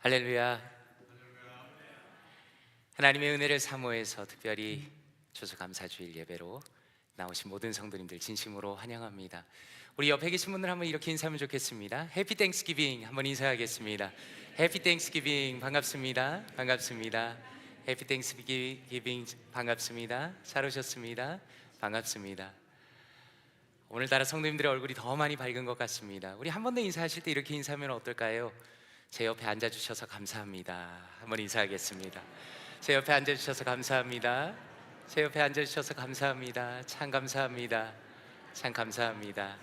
할렐루야. 하나님의 은혜를 사모해서 특별히 추수감사주일 예배로 나오신 모든 성도님들 진심으로 환영합니다. 우리 옆에 계신 분들 한번 이렇게 인사하면 좋겠습니다. 해피 땡스기빙 한번 인사하겠습니다. 해피 땡스기빙. 반갑습니다. 반갑습니다. 해피 땡스기빙. 반갑습니다. 잘 오셨습니다. 반갑습니다. 오늘따라 성도님들의 얼굴이 더 많이 밝은 것 같습니다. 우리 한 번 더 인사하실 때 이렇게 인사하면 어떨까요? 제 옆에 앉아주셔서 감사합니다. 한번 인사하겠습니다. 제 옆에 앉아주셔서 감사합니다. 제 옆에 앉아주셔서 감사합니다. 참 감사합니다. 참 감사합니다.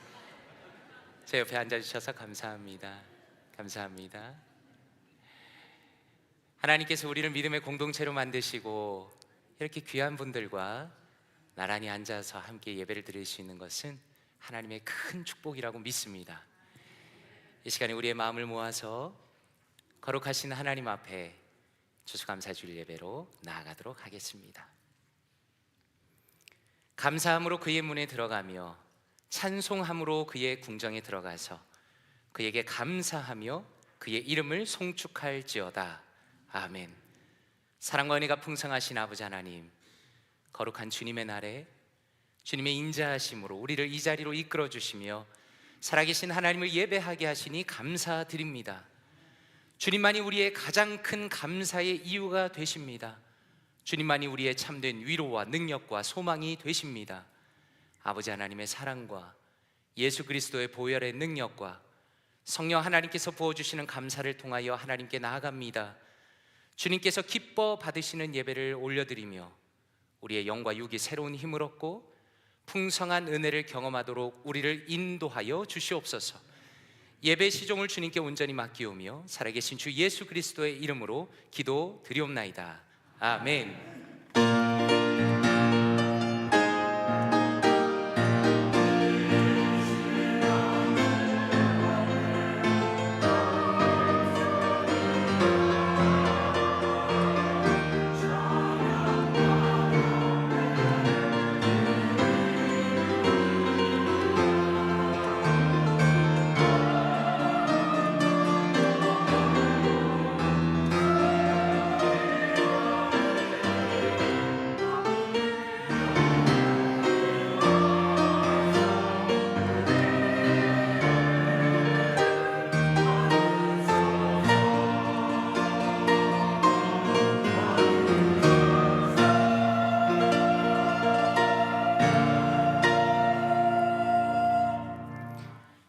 제 옆에 앉아주셔서 감사합니다. 감사합니다. 하나님께서 우리를 믿음의 공동체로 만드시고 이렇게 귀한 분들과 나란히 앉아서 함께 예배를 드릴 수 있는 것은 하나님의 큰 축복이라고 믿습니다. 이 시간에 우리의 마음을 모아서 거룩하신 하나님 앞에 추수감사주일 예배로 나아가도록 하겠습니다. 감사함으로 그의 문에 들어가며 찬송함으로 그의 궁정에 들어가서 그에게 감사하며 그의 이름을 송축할지어다. 아멘. 사랑과 은혜가 풍성하신 아버지 하나님, 거룩한 주님의 날에 주님의 인자하심으로 우리를 이 자리로 이끌어 주시며 살아계신 하나님을 예배하게 하시니 감사드립니다. 주님만이 우리의 가장 큰 감사의 이유가 되십니다. 주님만이 우리의 참된 위로와 능력과 소망이 되십니다. 아버지 하나님의 사랑과 예수 그리스도의 보혈의 능력과 성령 하나님께서 부어주시는 감사를 통하여 하나님께 나아갑니다. 주님께서 기뻐 받으시는 예배를 올려드리며 우리의 영과 육이 새로운 힘을 얻고 풍성한 은혜를 경험하도록 우리를 인도하여 주시옵소서. 예배 시종을 주님께 온전히 맡기오며 살아계신 주 예수 그리스도의 이름으로 기도 드리옵나이다. 아멘.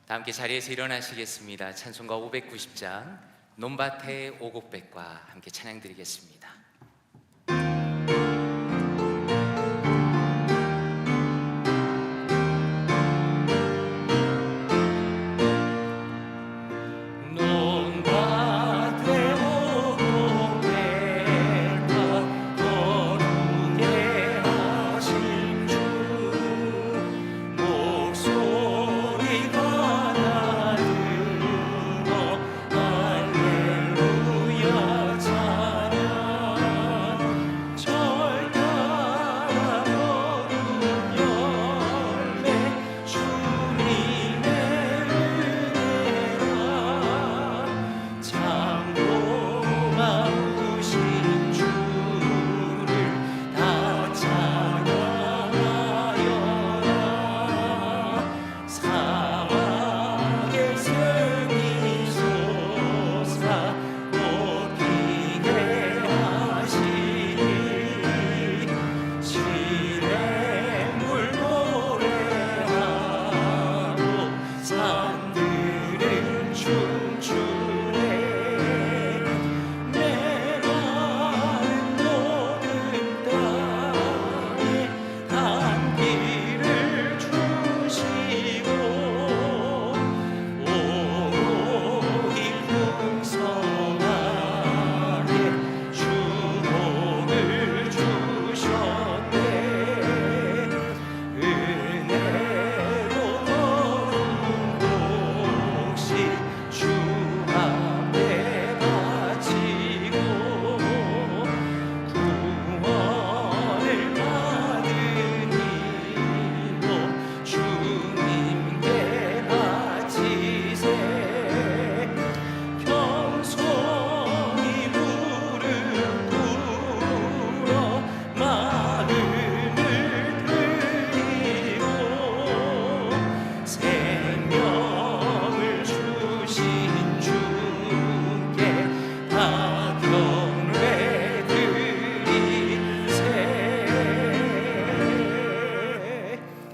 함께 자리에서 일어나시겠습니다. 찬송가 590장 논밭의 오곡백과 함께 찬양 드리겠습니다. 할렐루야 찬양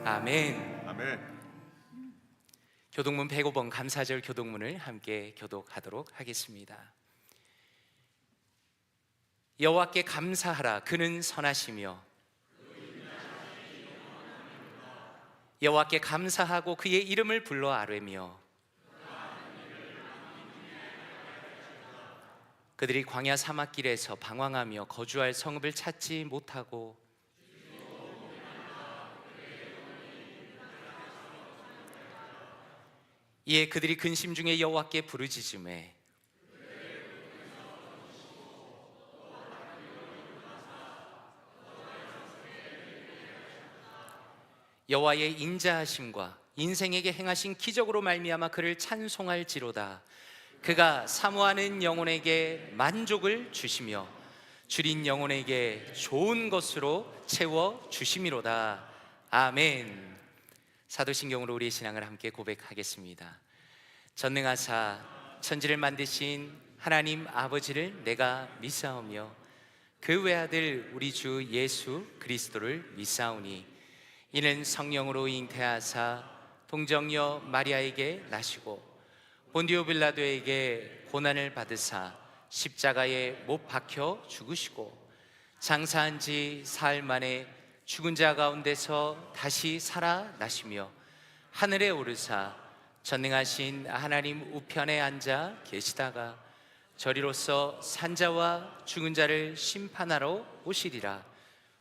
아멘. 아멘. 교독문 105번 감사절 교독문을 함께 교독하도록 하겠습니다. 여호와께 감사하라. 그는 선하시며 여호와께 감사하고 그의 이름을 불러 아뢰며 그들이 광야 사막길에서 방황하며 거주할 성읍을 찾지 못하고 이에 그들이 근심 중에 여호와께 부르짖으매 여호와의 인자하심과 인생에게 행하신 기적으로 말미암아 그를 찬송할지로다. 그가 사모하는 영혼에게 만족을 주시며 줄인 영혼에게 좋은 것으로 채워 주심이로다. 아멘. 사도신경으로 우리의 신앙을 함께 고백하겠습니다. 전능하사 천지를 만드신 하나님 아버지를 내가 믿사오며 그 외아들 우리 주 예수 그리스도를 믿사오니 이는 성령으로 잉태하사 동정녀 마리아에게 나시고 본디오 빌라도에게 고난을 받으사 십자가에 못 박혀 죽으시고 장사한 지 사흘 만에 죽은 자 가운데서 다시 살아나시며 하늘에 오르사 전능하신 하나님 우편에 앉아 계시다가 저리로서 산자와 죽은 자를 심판하러 오시리라.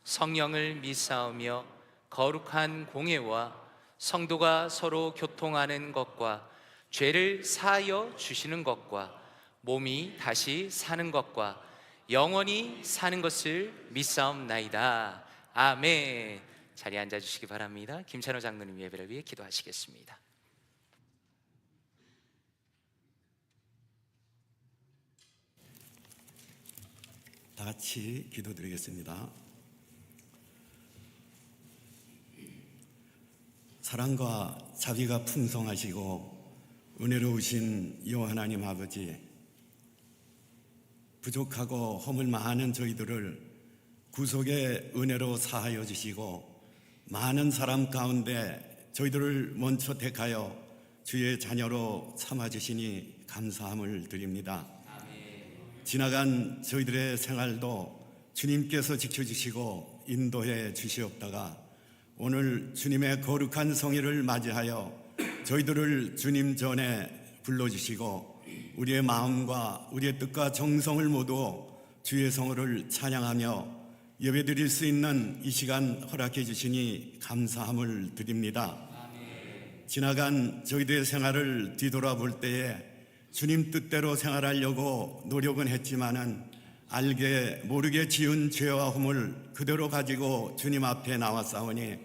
성령을 믿사오며 거룩한 공예와 성도가 서로 교통하는 것과 죄를 사하여 주시는 것과 몸이 다시 사는 것과 영원히 사는 것을 믿사옵나이다. 아멘. 자리에 앉아주시기 바랍니다. 김찬호 장로님 예배를 위해 기도하시겠습니다. 다 같이 기도드리겠습니다. 사랑과 자비가 풍성하시고 은혜로우신 여호와 하나님 아버지, 부족하고 허물 많은 저희들을 구속의 은혜로 사하여 주시고 많은 사람 가운데 저희들을 먼저 택하여 주의 자녀로 삼아주시니 감사함을 드립니다. 지나간 저희들의 생활도 주님께서 지켜주시고 인도해 주시옵다가 오늘 주님의 거룩한 성일을 맞이하여 저희들을 주님 전에 불러주시고 우리의 마음과 우리의 뜻과 정성을 모두 주의 성을 찬양하며 예배드릴 수 있는 이 시간 허락해 주시니 감사함을 드립니다. 지나간 저희들의 생활을 뒤돌아볼 때에 주님 뜻대로 생활하려고 노력은 했지만은 알게 모르게 지은 죄와 허물 그대로 가지고 주님 앞에 나왔사오니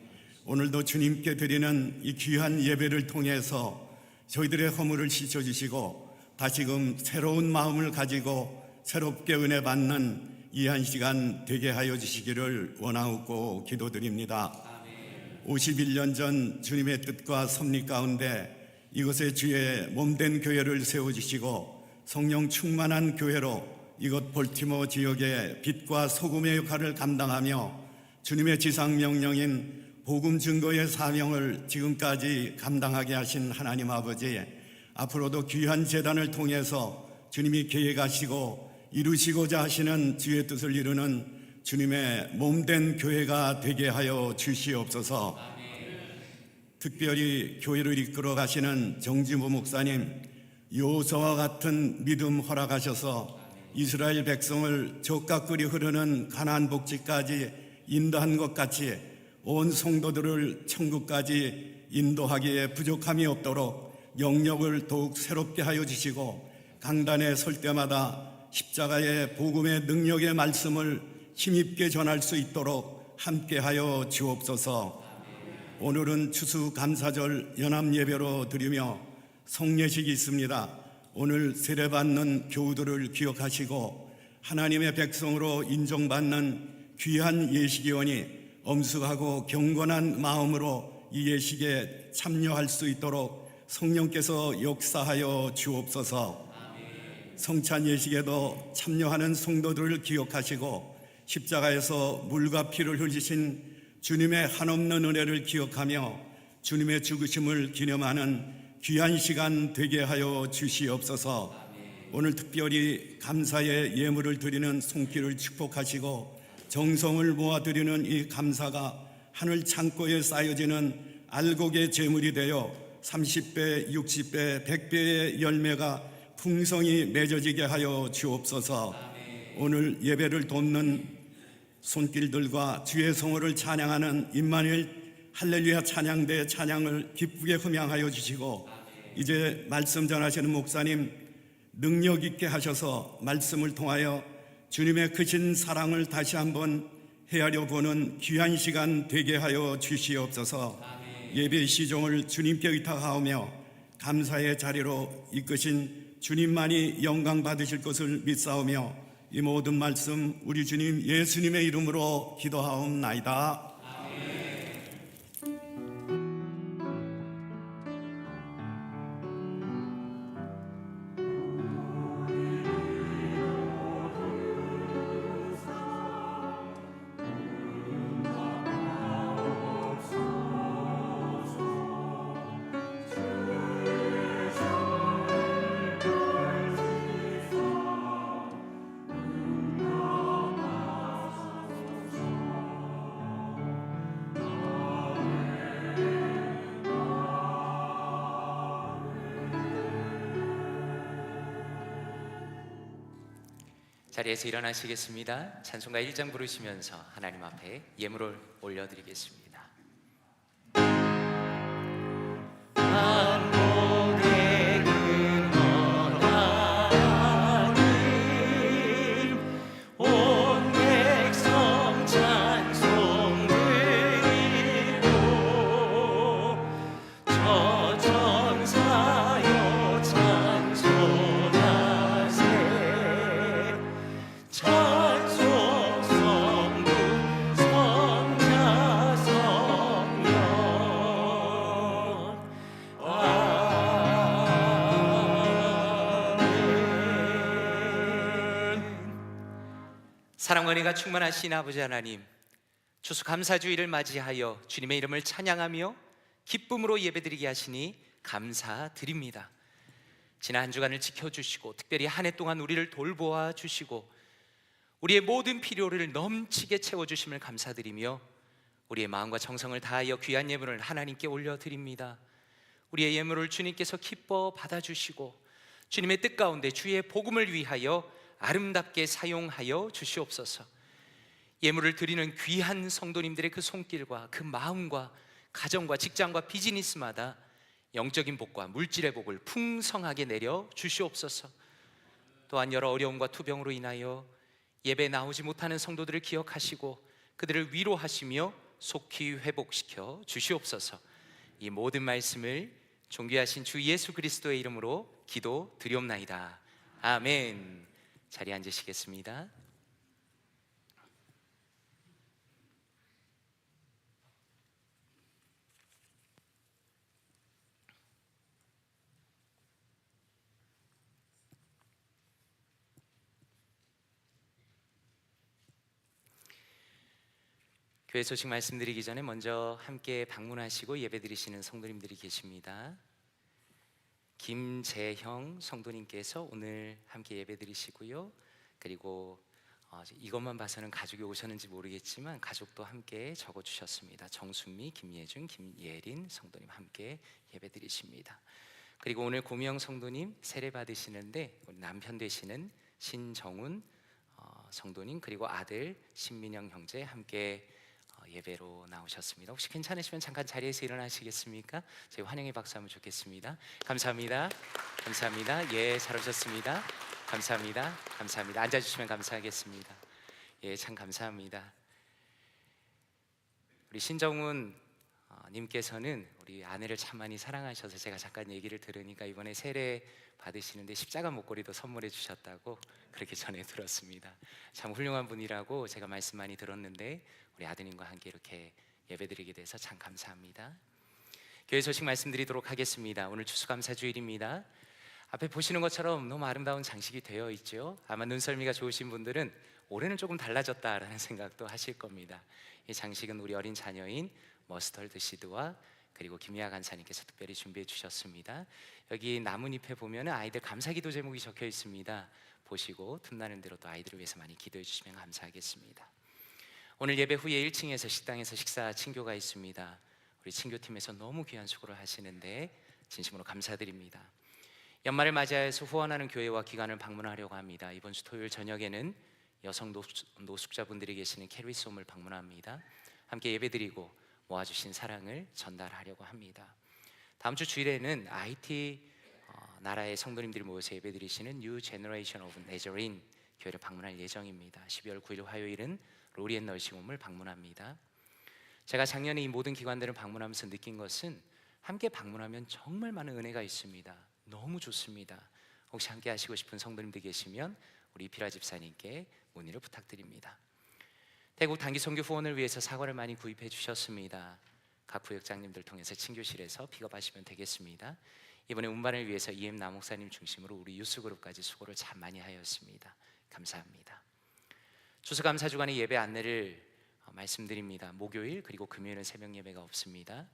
오늘도 주님께 드리는 이 귀한 예배를 통해서 저희들의 허물을 씻어주시고 다시금 새로운 마음을 가지고 새롭게 은혜 받는 이 한 시간 되게 하여 주시기를 원하옵고 기도드립니다. 51년 전 주님의 뜻과 섭리 가운데 이곳에 주의 몸된 교회를 세워주시고 성령 충만한 교회로 이곳 볼티모 지역의 빛과 소금의 역할을 감당하며 주님의 지상명령인 복음 증거의 사명을 지금까지 감당하게 하신 하나님 아버지, 앞으로도 귀한 재단을 통해서 주님이 계획하시고 이루시고자 하시는 주의 뜻을 이루는 주님의 몸된 교회가 되게 하여 주시옵소서. 특별히 교회를 이끌어 가시는 정진보 목사님, 요서와 같은 믿음 허락하셔서 이스라엘 백성을 적각거리 흐르는 가나안 복지까지 인도한 것 같이 온 성도들을 천국까지 인도하기에 부족함이 없도록 영역을 더욱 새롭게 하여 주시고 강단에 설 때마다 십자가의 복음의 능력의 말씀을 힘있게 전할 수 있도록 함께하여 주옵소서. 오늘은 추수감사절 연합예배로 드리며 성례식이 있습니다. 오늘 세례받는 교우들을 기억하시고 하나님의 백성으로 인정받는 귀한 예식위원이 엄숙하고 경건한 마음으로 이 예식에 참여할 수 있도록 성령께서 역사하여 주옵소서. 성찬 예식에도 참여하는 성도들을 기억하시고 십자가에서 물과 피를 흘리신 주님의 한없는 은혜를 기억하며 주님의 죽으심을 기념하는 귀한 시간 되게 하여 주시옵소서. 오늘 특별히 감사의 예물을 드리는 손길을 축복하시고 정성을 모아드리는 이 감사가 하늘 창고에 쌓여지는 알곡의 제물이 되어 30배, 60배, 100배의 열매가 풍성히 맺어지게 하여 주옵소서. 오늘 예배를 돕는 손길들과 주의 성호를 찬양하는 임마누엘 할렐루야 찬양대 찬양을 기쁘게 흠양하여 주시고, 이제 말씀 전하시는 목사님 능력 있게 하셔서 말씀을 통하여 주님의 크신 사랑을 다시 한번 헤아려 보는 귀한 시간 되게 하여 주시옵소서. 예배 시종을 주님께 의탁하오며 감사의 자리로 이끄신 주님만이 영광 받으실 것을 믿사오며 이 모든 말씀 우리 주님 예수님의 이름으로 기도하옵나이다. 자리에서 일어나시겠습니다. 찬송가 1장 부르시면서 하나님 앞에 예물을 올려드리겠습니다. 만국의 근원 하나님, 온 백성 찬송 드리고 저 천사여 찬송하세. 찬송 성부 성자 성령 아멘. 사랑과 은혜가 충만하신 아버지 하나님, 추수감사주의를 맞이하여 주님의 이름을 찬양하며 기쁨으로 예배드리게 하시니 감사드립니다. 지난 한 주간을 지켜주시고 특별히 한 해 동안 우리를 돌보아 주시고 우리의 모든 필요를 넘치게 채워주심을 감사드리며 우리의 마음과 정성을 다하여 귀한 예물을 하나님께 올려드립니다. 우리의 예물을 주님께서 기뻐 받아주시고 주님의 뜻 가운데 주의 복음을 위하여 아름답게 사용하여 주시옵소서. 예물을 드리는 귀한 성도님들의 그 손길과 그 마음과 가정과 직장과 비즈니스마다 영적인 복과 물질의 복을 풍성하게 내려 주시옵소서. 또한 여러 어려움과 투병으로 인하여 예배에 나오지 못하는 성도들을 기억하시고 그들을 위로하시며 속히 회복시켜 주시옵소서. 이 모든 말씀을 존귀하신 주 예수 그리스도의 이름으로 기도드리옵나이다. 아멘. 자리에 앉으시겠습니다. 교회 소식 말씀드리기 전에 먼저 함께 방문하시고 예배드리시는 성도님들이 계십니다. 김재형 성도님께서 오늘 함께 예배드리시고요. 그리고 이것만 봐서는 가족이 오셨는지 모르겠지만 가족도 함께 적어주셨습니다. 정순미, 김예준, 김예린 성도님 함께 예배드리십니다. 그리고 오늘 고명 성도님 세례 받으시는데 우리 남편 되시는 신정훈 성도님, 그리고 아들 신민영 형제 함께 예배로 나오셨습니다. 혹시 괜찮으시면 잠깐 자리에서 일어나시겠습니까? 저희 환영의 박수 한번 좋겠습니다. 감사합니다. 감사합니다. 예, 잘 오셨습니다. 감사합니다. 감사합니다. 앉아주시면 감사하겠습니다. 예, 참 감사합니다. 우리 신정훈 님께서는 우리 아내를 참 많이 사랑하셔서 제가 잠깐 얘기를 들으니까 이번에 세례 받으시는데 십자가 목걸이도 선물해 주셨다고 그렇게 전해 들었습니다. 참 훌륭한 분이라고 제가 말씀 많이 들었는데 우리 아드님과 함께 이렇게 예배드리게 돼서 참 감사합니다. 교회 소식 말씀드리도록 하겠습니다. 오늘 추수감사주일입니다. 앞에 보시는 것처럼 너무 아름다운 장식이 되어 있죠. 아마 눈썰미가 좋으신 분들은 올해는 조금 달라졌다라는 생각도 하실 겁니다. 이 장식은 우리 어린 자녀인 머스터드 시드와 그리고 김미아 간사님께서 특별히 준비해 주셨습니다. 여기 나뭇잎에 보면 아이들 감사기도 제목이 적혀 있습니다. 보시고 틈나는 대로 또 아이들을 위해서 많이 기도해 주시면 감사하겠습니다. 오늘 예배 후에 1층에서 식당에서 식사 친교가 있습니다. 우리 친교팀에서 너무 귀한 수고를 하시는데 진심으로 감사드립니다. 연말을 맞이해서 후원하는 교회와 기관을 방문하려고 합니다. 이번 주 토요일 저녁에는 여성 노숙자분들이 계시는 캐리솜을 방문합니다. 함께 예배드리고 모아주신 사랑을 전달하려고 합니다. 다음 주 주일에는 IT 나라의 성도님들이 모여서 예배드리시는 New Generation of Nazarene 교회를 방문할 예정입니다. 12월 9일 화요일은 로리앤 널싱홈을 방문합니다. 제가 작년에 이 모든 기관들을 방문하면서 느낀 것은 함께 방문하면 정말 많은 은혜가 있습니다. 너무 좋습니다. 혹시 함께 하시고 싶은 성도님들 계시면 우리 피라 집사님께 문의를 부탁드립니다. 태국 단기 선교 후원을 위해서 사과를 많이 구입해 주셨습니다. 각 구역장님들 통해서 친교실에서 픽업하시면 되겠습니다. 이번에 운반을 위해서 EM 남목사님 중심으로 우리 유스그룹까지 수고를 참 많이 하였습니다. 감사합니다. 추수감사주간의 예배 안내를 말씀드립니다. 목요일 그리고 금요일은 새벽 예배가 없습니다.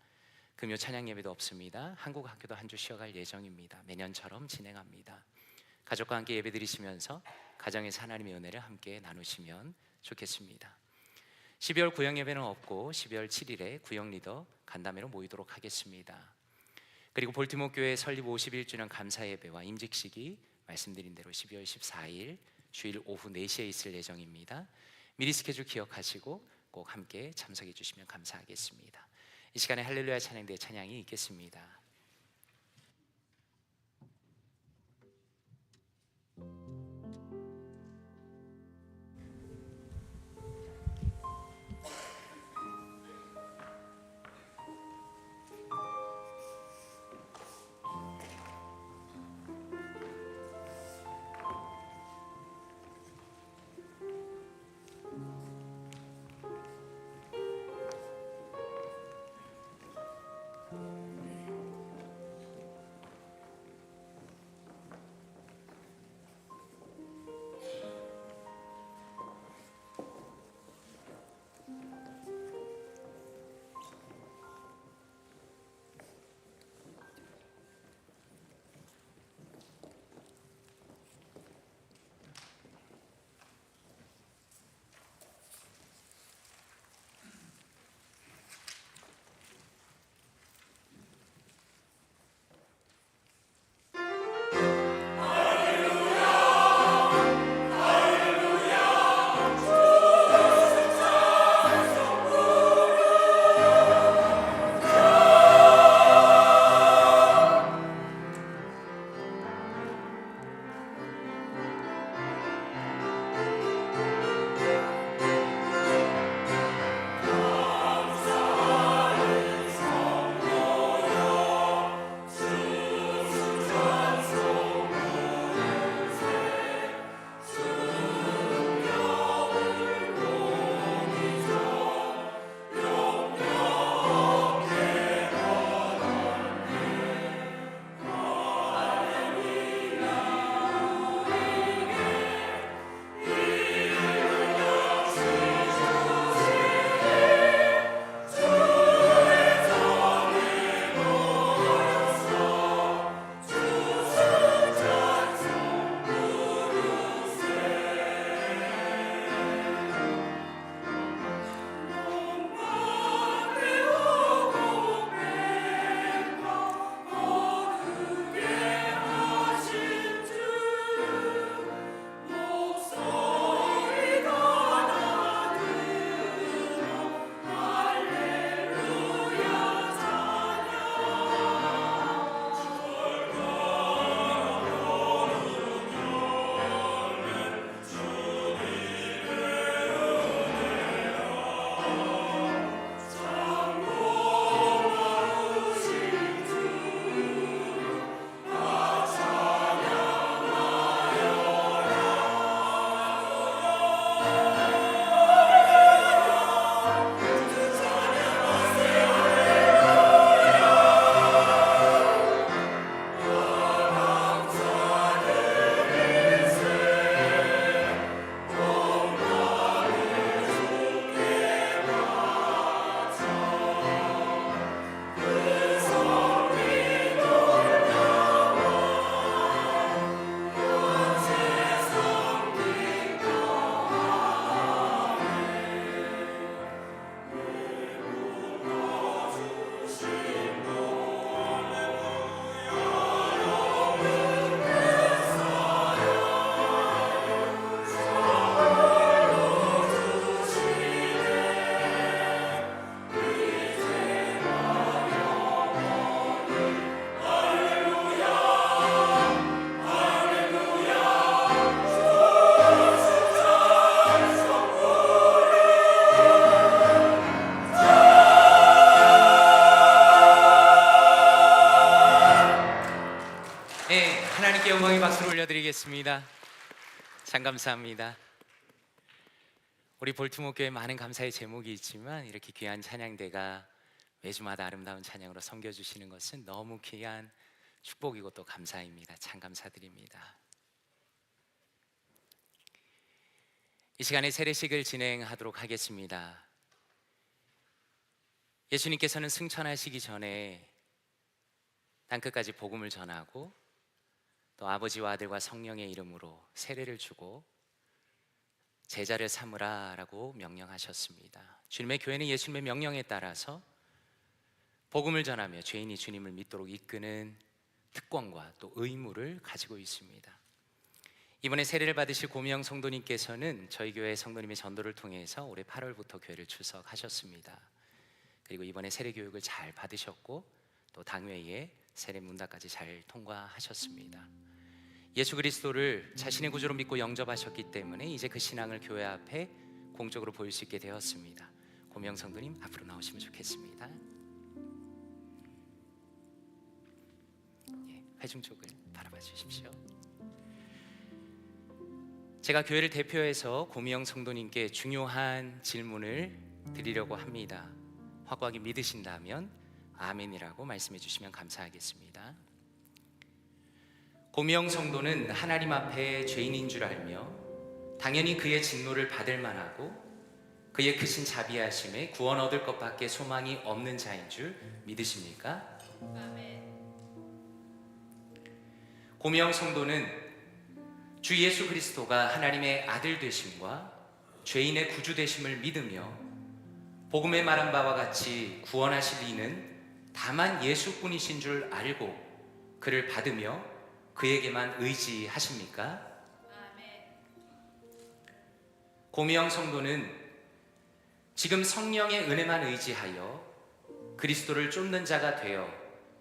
금요 찬양 예배도 없습니다. 한국 학교도 한 주 쉬어갈 예정입니다. 매년처럼 진행합니다. 가족과 함께 예배 드리시면서 가정에서 하나님의 은혜를 함께 나누시면 좋겠습니다. 12월 구역 예배는 없고 12월 7일에 구역 리더 간담회로 모이도록 하겠습니다. 그리고 볼티모 교회 설립 51주년 감사 예배와 임직식이 말씀드린 대로 12월 14일 주일 오후 4시에 있을 예정입니다. 미리 스케줄 기억하시고 꼭 함께 참석해 주시면 감사하겠습니다. 이 시간에 할렐루야 찬양대 찬양이 있겠습니다. 올려드리겠습니다. 참 감사합니다. 우리 볼티모어 교회 많은 감사의 제목이 있지만 이렇게 귀한 찬양대가 매주마다 아름다운 찬양으로 섬겨주시는 것은 너무 귀한 축복이고 또 감사입니다. 참 감사드립니다. 이 시간에 세례식을 진행하도록 하겠습니다. 예수님께서는 승천하시기 전에 땅끝까지 복음을 전하고 또 아버지와 아들과 성령의 이름으로 세례를 주고 제자를 삼으라 라고 명령하셨습니다. 주님의 교회는 예수님의 명령에 따라서 복음을 전하며 죄인이 주님을 믿도록 이끄는 특권과 또 의무를 가지고 있습니다. 이번에 세례를 받으실 고미영 성도님께서는 저희 교회 성도님의 전도를 통해서 올해 8월부터 교회를 출석하셨습니다. 그리고 이번에 세례 교육을 잘 받으셨고 또 당회에 세례 문답까지 잘 통과하셨습니다. 예수 그리스도를 자신의 구주로 믿고 영접하셨기 때문에 이제 그 신앙을 교회 앞에 공적으로 보일 수 있게 되었습니다. 고명 성도님 앞으로 나오시면 좋겠습니다. 회중 쪽을 바라봐 주십시오. 제가 교회를 대표해서 고미영 성도님께 중요한 질문을 드리려고 합니다. 확고하게 믿으신다면 아멘이라고 말씀해 주시면 감사하겠습니다. 고미영 성도는 하나님 앞에 죄인인 줄 알며 당연히 그의 진노를 받을 만하고 그의 크신 자비하심에 구원 얻을 것밖에 소망이 없는 자인 줄 믿으십니까? 아멘. 고미영 성도는 주 예수 그리스도가 하나님의 아들 되심과 죄인의 구주 되심을 믿으며 복음에 말한 바와 같이 구원하실 이는 다만 예수뿐이신 줄 알고 그를 받으며 그에게만 의지하십니까? 아멘. 고미영 성도는 지금 성령의 은혜만 의지하여 그리스도를 쫓는 자가 되어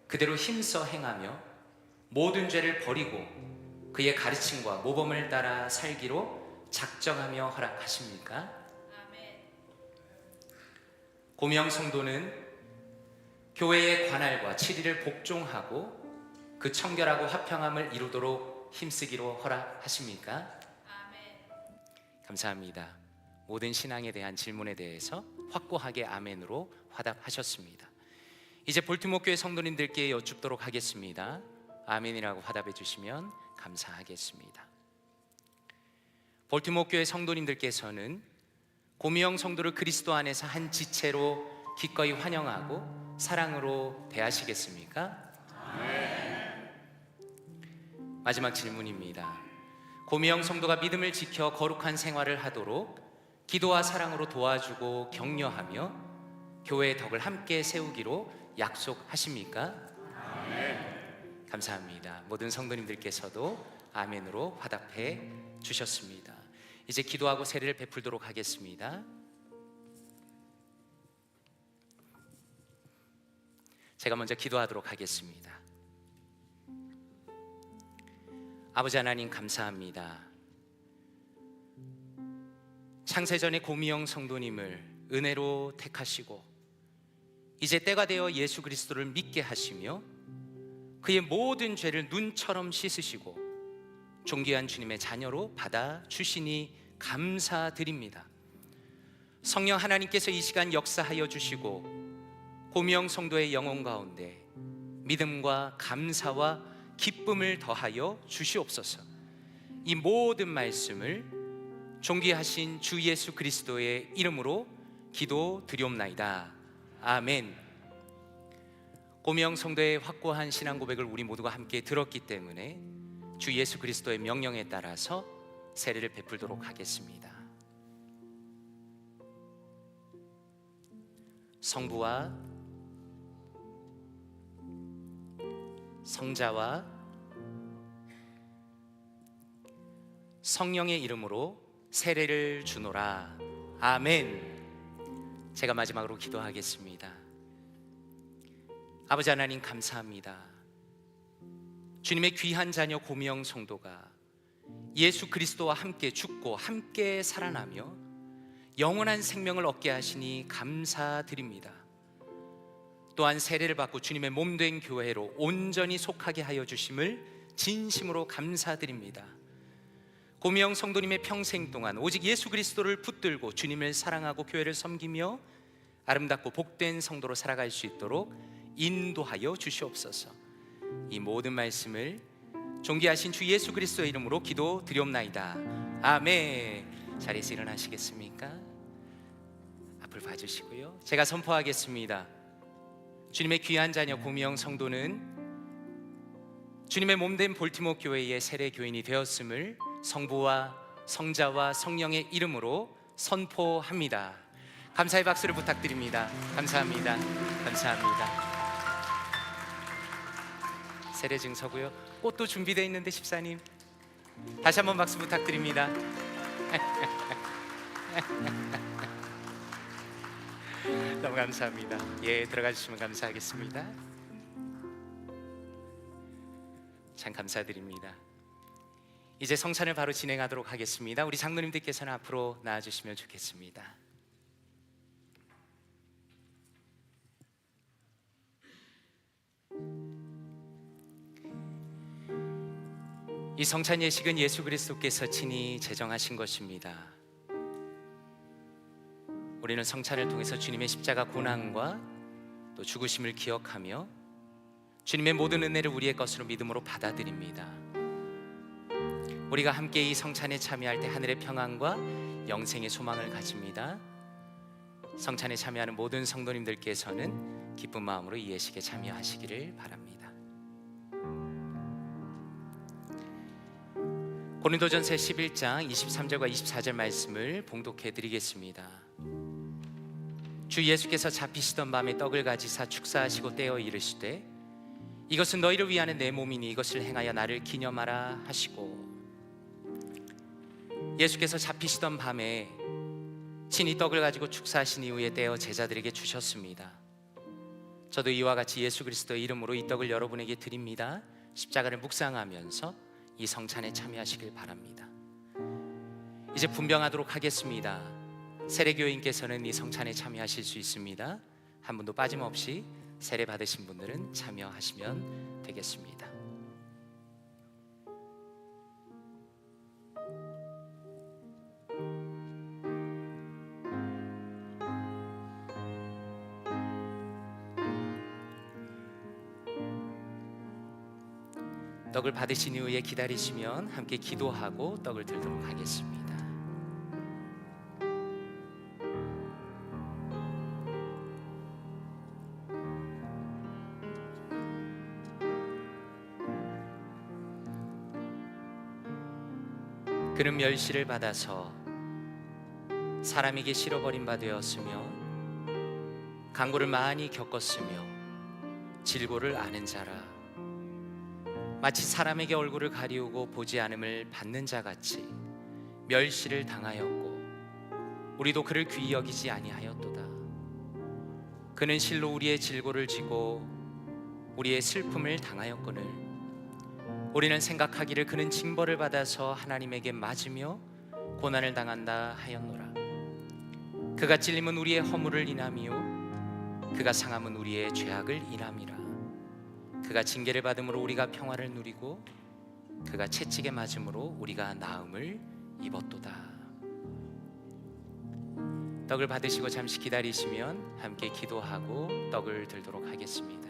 그대로 힘써 행하며 모든 죄를 버리고 그의 가르침과 모범을 따라 살기로 작정하며 허락하십니까? 아멘. 고미영 성도는 교회의 관할과 치리를 복종하고 그 청결하고 화평함을 이루도록 힘쓰기로 허락하십니까? 아멘. 감사합니다. 모든 신앙에 대한 질문에 대해서 확고하게 아멘으로 화답하셨습니다. 이제 볼티모어 교회 성도님들께 여쭙도록 하겠습니다. 아멘이라고 화답해 주시면 감사하겠습니다. 볼티모어 교회 성도님들께서는 고미영 성도를 그리스도 안에서 한 지체로 기꺼이 환영하고 사랑으로 대하시겠습니까? 아멘. 마지막 질문입니다. 고미영 성도가 믿음을 지켜 거룩한 생활을 하도록 기도와 사랑으로 도와주고 격려하며 교회의 덕을 함께 세우기로 약속하십니까? 아멘. 감사합니다. 모든 성도님들께서도 아멘으로 화답해 주셨습니다. 이제 기도하고 세례를 베풀도록 하겠습니다. 제가 먼저 기도하도록 하겠습니다. 아버지 하나님 감사합니다. 창세전에 고미영 성도님을 은혜로 택하시고 이제 때가 되어 예수 그리스도를 믿게 하시며 그의 모든 죄를 눈처럼 씻으시고 존귀한 주님의 자녀로 받아주시니 감사드립니다. 성령 하나님께서 이 시간 역사하여 주시고 고미영 성도의 영혼 가운데 믿음과 감사와 기쁨을 더하여 주시옵소서. 이 모든 말씀을 존귀하신 주 예수 그리스도의 이름으로 기도드리옵나이다. 아멘. 고미영 성도의 확고한 신앙 고백을 우리 모두가 함께 들었기 때문에 주 예수 그리스도의 명령에 따라서 세례를 베풀도록 하겠습니다. 성부와 성자와 성령의 이름으로 세례를 주노라. 아멘. 제가 마지막으로 기도하겠습니다. 아버지 하나님 감사합니다. 주님의 귀한 자녀 고미영 성도가 예수 그리스도와 함께 죽고 함께 살아나며 영원한 생명을 얻게 하시니 감사드립니다. 또한 세례를 받고 주님의 몸된 교회로 온전히 속하게 하여 주심을 진심으로 감사드립니다. 고미영 성도님의 평생 동안 오직 예수 그리스도를 붙들고 주님을 사랑하고 교회를 섬기며 아름답고 복된 성도로 살아갈 수 있도록 인도하여 주시옵소서. 이 모든 말씀을 존귀하신 주 예수 그리스도의 이름으로 기도드리옵나이다. 아멘. 자리에서 일어나시겠습니까? 앞을 봐주시고요. 제가 선포하겠습니다. 주님의 귀한 자녀 고미영 성도는 주님의 몸된 볼티모 교회의 세례 교인이 되었음을 성부와 성자와 성령의 이름으로 선포합니다. 감사의 박수를 부탁드립니다. 감사합니다. 감사합니다. 세례 증서고요. 꽃도 준비되어 있는데 집사님 다시 한번 박수 부탁드립니다. 너무 감사합니다. 예, 들어가 주시면 감사하겠습니다. 참 감사드립니다. 이제 성찬을 바로 진행하도록 하겠습니다. 우리 장로님들께서는 앞으로 나와주시면 좋겠습니다. 이 성찬 예식은 예수 그리스도께서 친히 제정하신 것입니다. 우리는 성찬을 통해서 주님의 십자가 고난과 또 죽으심을 기억하며 주님의 모든 은혜를 우리의 것으로 믿음으로 받아들입니다. 우리가 함께 이 성찬에 참여할 때 하늘의 평안과 영생의 소망을 가집니다. 성찬에 참여하는 모든 성도님들께서는 기쁜 마음으로 이 예식에 참여하시기를 바랍니다. 고린도전서 11장 23절과 24절 말씀을 봉독해 드리겠습니다. 주 예수께서 잡히시던 밤에 떡을 가지사 축사하시고 떼어 이르시되 이것은 너희를 위하는 내 몸이니 이것을 행하여 나를 기념하라 하시고, 예수께서 잡히시던 밤에 친히 떡을 가지고 축사하신 이후에 떼어 제자들에게 주셨습니다. 저도 이와 같이 예수 그리스도의 이름으로 이 떡을 여러분에게 드립니다. 십자가를 묵상하면서 이 성찬에 참여하시길 바랍니다. 이제 분명하도록 하겠습니다. 세례교인께서는 이 성찬에 참여하실 수 있습니다. 한 분도 빠짐없이 세례 받으신 분들은 참여하시면 되겠습니다. 떡을 받으신 이후에 기다리시면 함께 기도하고 떡을 들도록 하겠습니다. 그는 멸시를 받아서 사람에게 실어버린 바 되었으며 강고를 많이 겪었으며 질고를 아는 자라. 마치 사람에게 얼굴을 가리우고 보지 않음을 받는 자 같이 멸시를 당하였고 우리도 그를 귀히 여기지 아니하였도다. 그는 실로 우리의 질고를 지고 우리의 슬픔을 당하였거늘 우리는 생각하기를 그는 징벌을 받아서 하나님에게 맞으며 고난을 당한다 하였노라. 그가 찔림은 우리의 허물을 인하며 그가 상함은 우리의 죄악을 인함이라. 그가 징계를 받음으로 우리가 평화를 누리고 그가 채찍에 맞음으로 우리가 나음을 입었도다. 떡을 받으시고 잠시 기다리시면 함께 기도하고 떡을 들도록 하겠습니다.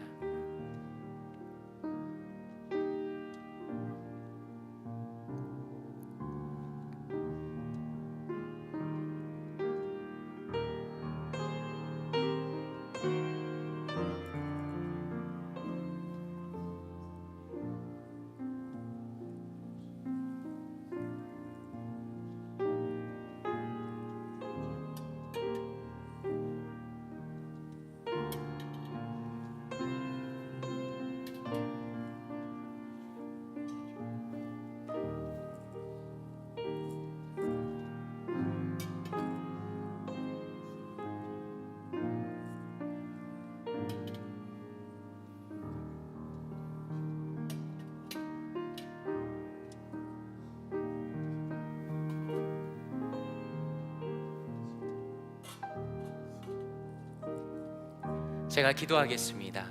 제가 기도하겠습니다.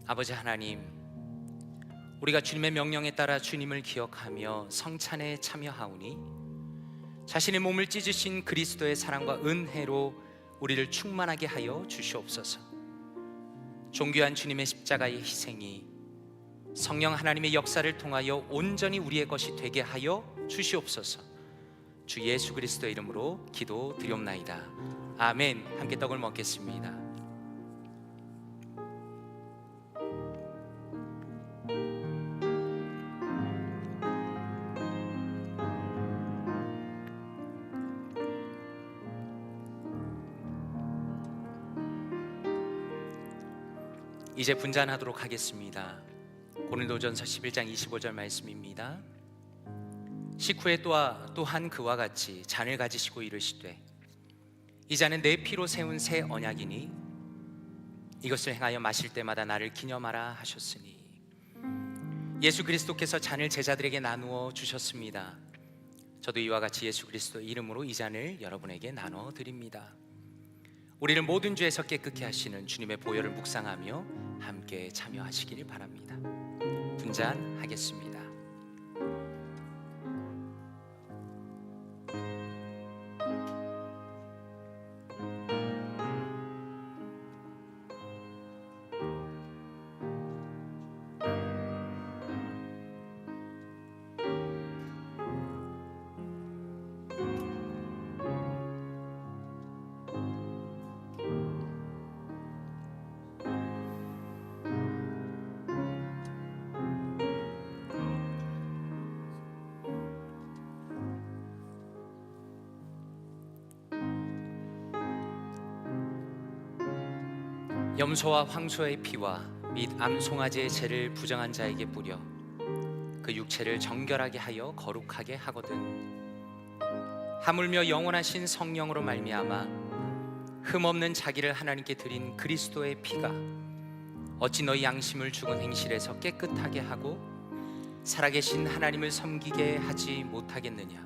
아버지 하나님, 우리가 주님의 명령에 따라 주님을 기억하며 성찬에 참여하오니 자신의 몸을 찢으신 그리스도의 사랑과 은혜로 우리를 충만하게 하여 주시옵소서. 존귀한 주님의 십자가의 희생이 성령 하나님의 역사를 통하여 온전히 우리의 것이 되게 하여 주시옵소서. 주 예수 그리스도의 이름으로 기도드리옵나이다. 아멘. 함께 떡을 먹겠습니다. 이제 분잔하도록 하겠습니다. 고린도전서 11장 25절 말씀입니다. 식후에 또한 그와 같이 잔을 가지시고 이르시되 이 잔은 내 피로 세운 새 언약이니 이것을 행하여 마실 때마다 나를 기념하라 하셨으니, 예수 그리스도께서 잔을 제자들에게 나누어 주셨습니다. 저도 이와 같이 예수 그리스도 이름으로 이 잔을 여러분에게 나눠 드립니다. 우리를 모든 죄에서 깨끗게 하시는 주님의 보혈을 묵상하며 함께 참여하시길 바랍니다. 분잔하겠습니다. 염소와 황소의 피와 및 암송아지의 죄를 부정한 자에게 뿌려 그 육체를 정결하게 하여 거룩하게 하거든. 하물며 영원하신 성령으로 말미암아 흠없는 자기를 하나님께 드린 그리스도의 피가 어찌 너희 양심을 죽은 행실에서 깨끗하게 하고 살아계신 하나님을 섬기게 하지 못하겠느냐.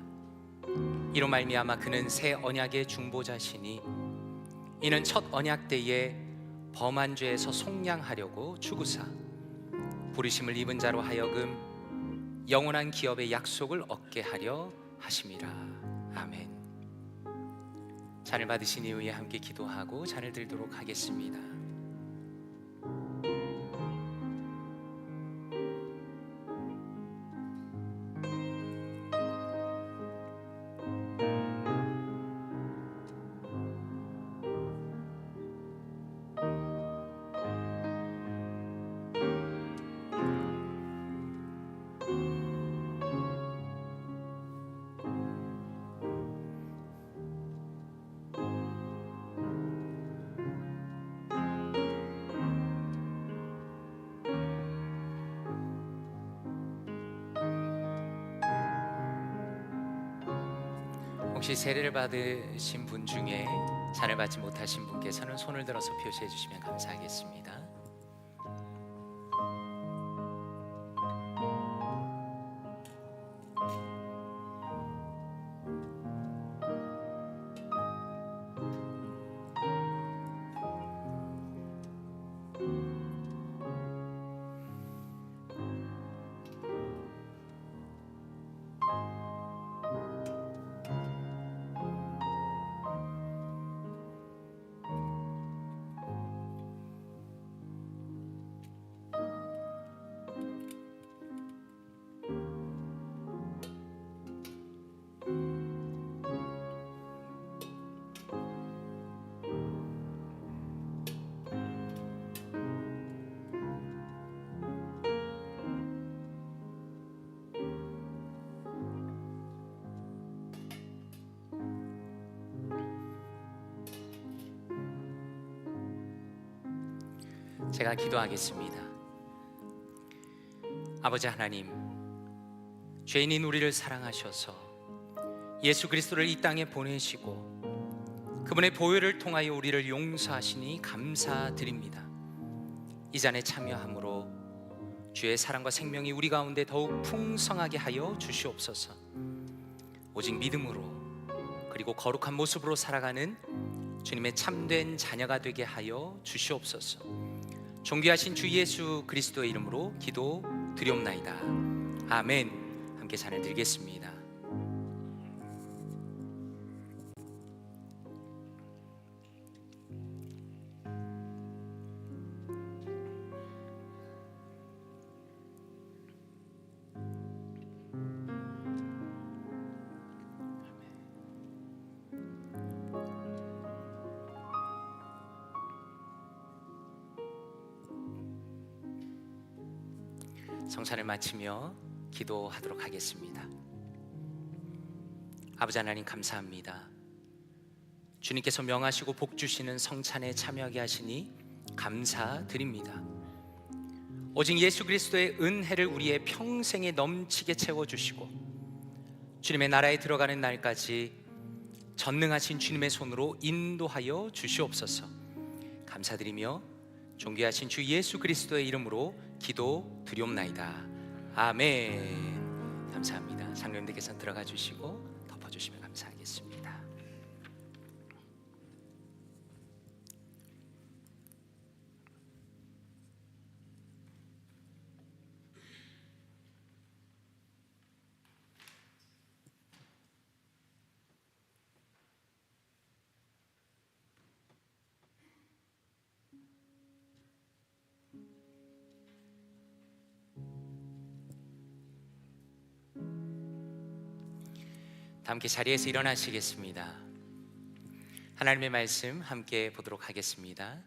이로 말미암아 그는 새 언약의 중보자시니 이는 첫 언약 때에 범한 죄에서 속량하려고 죽으사 부르심을 입은 자로 하여금 영원한 기업의 약속을 얻게 하려 하심이라. 아멘. 잔을 받으신 이후에 함께 기도하고 잔을 들도록 하겠습니다. 혹시 세례를 받으신 분 중에 잔을 받지 못하신 분께서는 손을 들어서 표시해 주시면 감사하겠습니다. 제가 기도하겠습니다. 아버지 하나님, 죄인인 우리를 사랑하셔서 예수 그리스도를 이 땅에 보내시고 그분의 보혈을 통하여 우리를 용서하시니 감사드립니다. 이 잔에 참여함으로 주의 사랑과 생명이 우리 가운데 더욱 풍성하게 하여 주시옵소서. 오직 믿음으로 그리고 거룩한 모습으로 살아가는 주님의 참된 자녀가 되게 하여 주시옵소서. 존귀하신 주 예수 그리스도의 이름으로 기도드립니다. 드리옵나이다. 아멘. 함께 찬양 드리겠습니다. 성찬을 마치며 기도하도록 하겠습니다. 아버지 하나님, 감사합니다. 주님께서 명하시고 복 주시는 성찬에 참여하게 하시니 감사드립니다. 오직 예수 그리스도의 은혜를 우리의 평생에 넘치게 채워주시고 주님의 나라에 들어가는 날까지 전능하신 주님의 손으로 인도하여 주시옵소서. 감사드리며 존귀하신 주 예수 그리스도의 이름으로 기도 드리옵나이다. 아멘. 감사합니다. 장로님들께서 들어가 주시고 덮어주시면 감사하겠습니다. 함께 자리에서 일어나시겠습니다. 하나님의 말씀 함께 보도록 하겠습니다.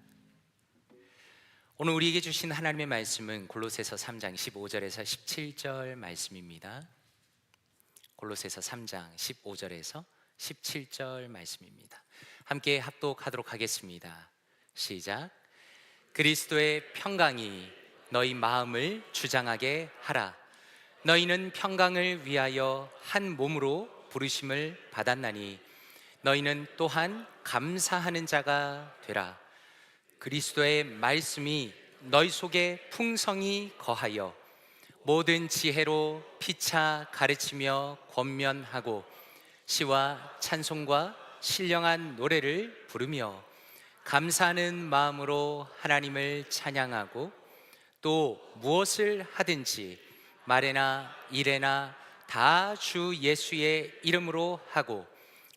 오늘 우리에게 주신 하나님의 말씀은 골로새서 3장 15절에서 17절 말씀입니다. 골로새서 3장 15절에서 17절 말씀입니다. 함께 합독하도록 하겠습니다. 시작. 그리스도의 평강이 너희 마음을 주장하게 하라. 너희는 평강을 위하여 한 몸으로 부르심을 받았나니 너희는 또한 감사하는 자가 되라. 그리스도의 말씀이 너희 속에 풍성히 거하여 모든 지혜로 피차 가르치며 권면하고 시와 찬송과 신령한 노래를 부르며 감사하는 마음으로 하나님을 찬양하고 또 무엇을 하든지 말에나 일에나 다 주 예수의 이름으로 하고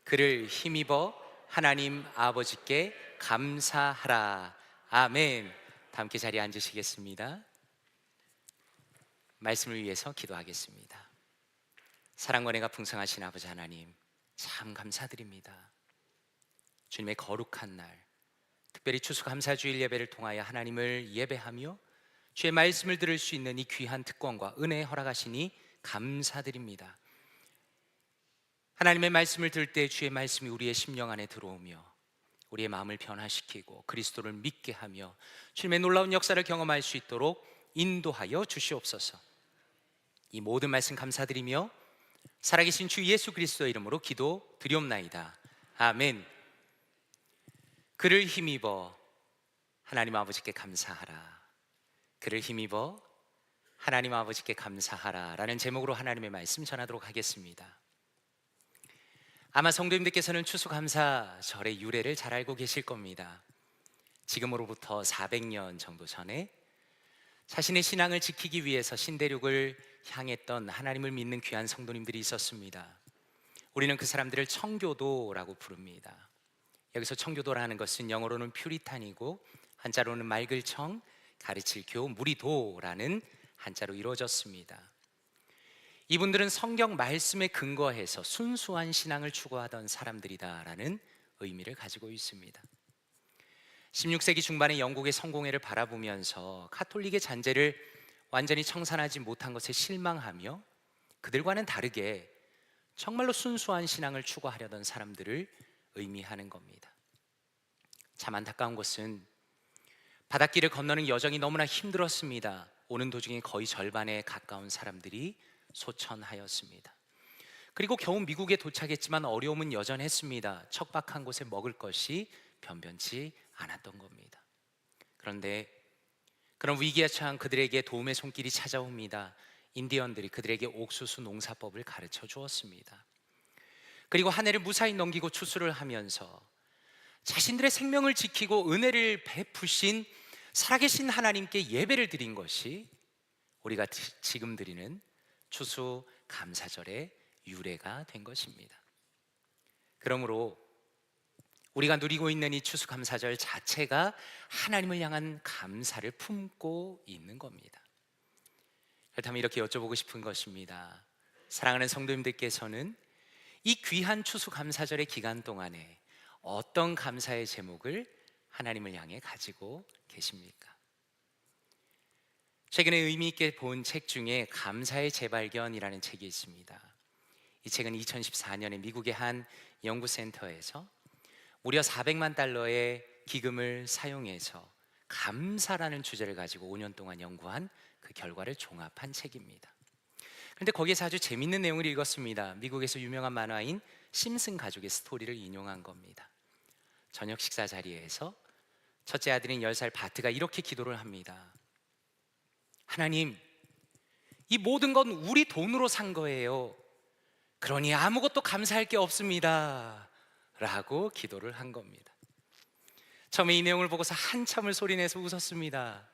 그를 힘입어 하나님 아버지께 감사하라. 아멘. 다 함께 자리에 앉으시겠습니다. 말씀을 위해서 기도하겠습니다. 사랑과 은혜가 풍성하신 아버지 하나님, 참 감사드립니다. 주님의 거룩한 날, 특별히 추수감사주일 예배를 통하여 하나님을 예배하며 주의 말씀을 들을 수 있는 이 귀한 특권과 은혜 허락하시니 감사드립니다. 하나님의 말씀을 들을 때 주의 말씀이 우리의 심령 안에 들어오며 우리의 마음을 변화시키고 그리스도를 믿게 하며 주님의 놀라운 역사를 경험할 수 있도록 인도하여 주시옵소서. 이 모든 말씀 감사드리며 살아계신 주 예수 그리스도의 이름으로 기도 드리옵나이다. 아멘. 그를 힘입어 하나님 아버지께 감사하라. 그를 힘입어 하나님 아버지께 감사하라 라는 제목으로 하나님의 말씀 전하도록 하겠습니다. 아마 성도님들께서는 추수감사절의 유래를 잘 알고 계실 겁니다. 지금으로부터 400년 정도 전에 자신의 신앙을 지키기 위해서 신대륙을 향했던 하나님을 믿는 귀한 성도님들이 있었습니다. 우리는 그 사람들을 청교도라고 부릅니다. 여기서 청교도라는 것은 영어로는 퓨리탄이고 한자로는 맑을 청, 가르칠 교, 무리도라는 한자로 이루어졌습니다. 이분들은 성경 말씀에 근거해서 순수한 신앙을 추구하던 사람들이다라는 의미를 가지고 있습니다. 16세기 중반의 영국의 성공회를 바라보면서 가톨릭의 잔재를 완전히 청산하지 못한 것에 실망하며 그들과는 다르게 정말로 순수한 신앙을 추구하려던 사람들을 의미하는 겁니다. 참 안타까운 것은 바닷길을 건너는 여정이 너무나 힘들었습니다. 오는 도중에 거의 절반에 가까운 사람들이 소천하였습니다. 그리고 겨우 미국에 도착했지만 어려움은 여전했습니다. 척박한 곳에 먹을 것이 변변치 않았던 겁니다. 그런데 그런 위기에 처한 그들에게 도움의 손길이 찾아옵니다. 인디언들이 그들에게 옥수수 농사법을 가르쳐 주었습니다. 그리고 한 해를 무사히 넘기고 추수를 하면서 자신들의 생명을 지키고 은혜를 베푸신 살아계신 하나님께 예배를 드린 것이 우리가 지금 드리는 추수감사절의 유래가 된 것입니다. 그러므로 우리가 누리고 있는 이 추수감사절 자체가 하나님을 향한 감사를 품고 있는 겁니다. 그렇다면 이렇게 여쭤보고 싶은 것입니다. 사랑하는 성도님들께서는 이 귀한 추수감사절의 기간 동안에 어떤 감사의 제목을 하나님을 향해 가지고 계십니까? 최근에 의미 있게 본 책 중에 감사의 재발견이라는 책이 있습니다. 이 책은 2014년에 미국의 한 연구센터에서 무려 400만 달러의 기금을 사용해서 감사라는 주제를 가지고 5년 동안 연구한 그 결과를 종합한 책입니다. 그런데 거기에서 아주 재밌는 내용을 읽었습니다. 미국에서 유명한 만화인 심슨 가족의 스토리를 인용한 겁니다. 저녁 식사 자리에서 첫째 아들인 10살 바트가 이렇게 기도를 합니다. 하나님, 이 모든 건 우리 돈으로 산 거예요. 그러니 아무것도 감사할 게 없습니다 라고 기도를 한 겁니다. 처음에 이 내용을 보고서 한참을 소리내서 웃었습니다.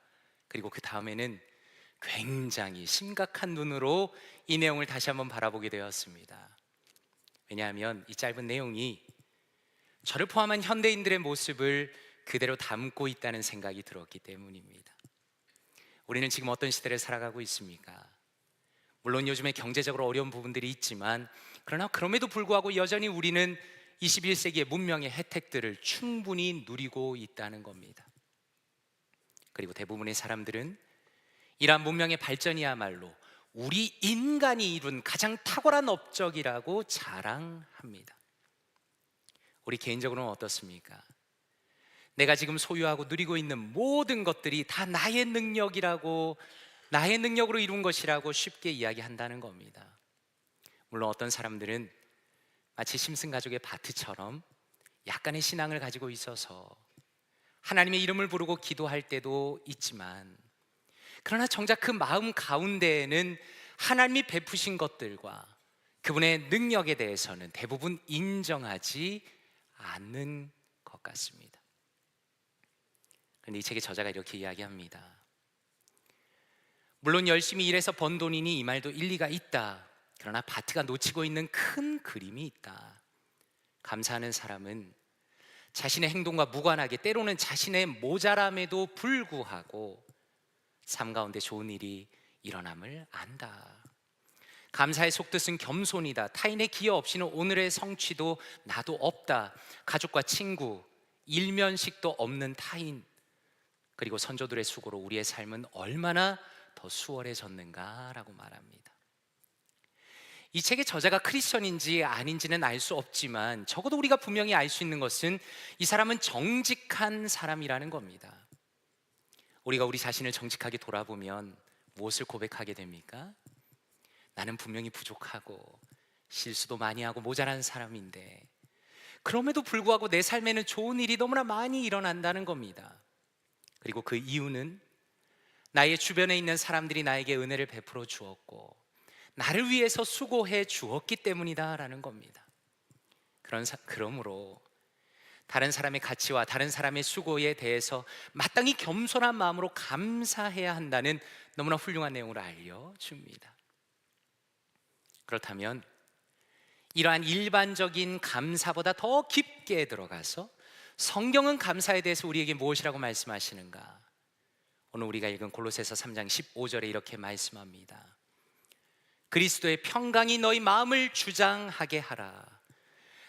그리고 그 다음에는 굉장히 심각한 눈으로 이 내용을 다시 한번 바라보게 되었습니다. 왜냐하면 이 짧은 내용이 저를 포함한 현대인들의 모습을 그대로 담고 있다는 생각이 들었기 때문입니다. 우리는 지금 어떤 시대를 살아가고 있습니까? 물론 요즘에 경제적으로 어려운 부분들이 있지만 그러나 그럼에도 불구하고 여전히 우리는 21세기의 문명의 혜택들을 충분히 누리고 있다는 겁니다. 그리고 대부분의 사람들은 이러한 문명의 발전이야말로 우리 인간이 이룬 가장 탁월한 업적이라고 자랑합니다. 우리 개인적으로는 어떻습니까? 내가 지금 소유하고 누리고 있는 모든 것들이 다 나의 능력이라고, 나의 능력으로 이룬 것이라고 쉽게 이야기한다는 겁니다. 물론 어떤 사람들은 마치 심슨 가족의 바트처럼 약간의 신앙을 가지고 있어서 하나님의 이름을 부르고 기도할 때도 있지만, 그러나 정작 그 마음 가운데에는 하나님이 베푸신 것들과 그분의 능력에 대해서는 대부분 인정하지 않는 것 같습니다. 그런데 이 책의 저자가 이렇게 이야기합니다. 물론 열심히 일해서 번 돈이니 이 말도 일리가 있다. 그러나 바트가 놓치고 있는 큰 그림이 있다. 감사하는 사람은 자신의 행동과 무관하게, 때로는 자신의 모자람에도 불구하고 삶 가운데 좋은 일이 일어남을 안다. 감사의 속뜻은 겸손이다. 타인의 기여 없이는 오늘의 성취도 나도 없다. 가족과 친구, 일면식도 없는 타인, 그리고 선조들의 수고로 우리의 삶은 얼마나 더 수월해졌는가라고 말합니다. 이 책의 저자가 크리스천인지 아닌지는 알 수 없지만 적어도 우리가 분명히 알 수 있는 것은 이 사람은 정직한 사람이라는 겁니다. 우리가 우리 자신을 정직하게 돌아보면 무엇을 고백하게 됩니까? 나는 분명히 부족하고 실수도 많이 하고 모자란 사람인데 그럼에도 불구하고 내 삶에는 좋은 일이 너무나 많이 일어난다는 겁니다. 그리고 그 이유는 나의 주변에 있는 사람들이 나에게 은혜를 베풀어 주었고 나를 위해서 수고해 주었기 때문이다라는 겁니다. 그러므로 다른 사람의 가치와 다른 사람의 수고에 대해서 마땅히 겸손한 마음으로 감사해야 한다는 너무나 훌륭한 내용을 알려줍니다. 그렇다면 이러한 일반적인 감사보다 더 깊게 들어가서 성경은 감사에 대해서 우리에게 무엇이라고 말씀하시는가? 오늘 우리가 읽은 골로새서 3장 15절에 이렇게 말씀합니다. 그리스도의 평강이 너희 마음을 주장하게 하라.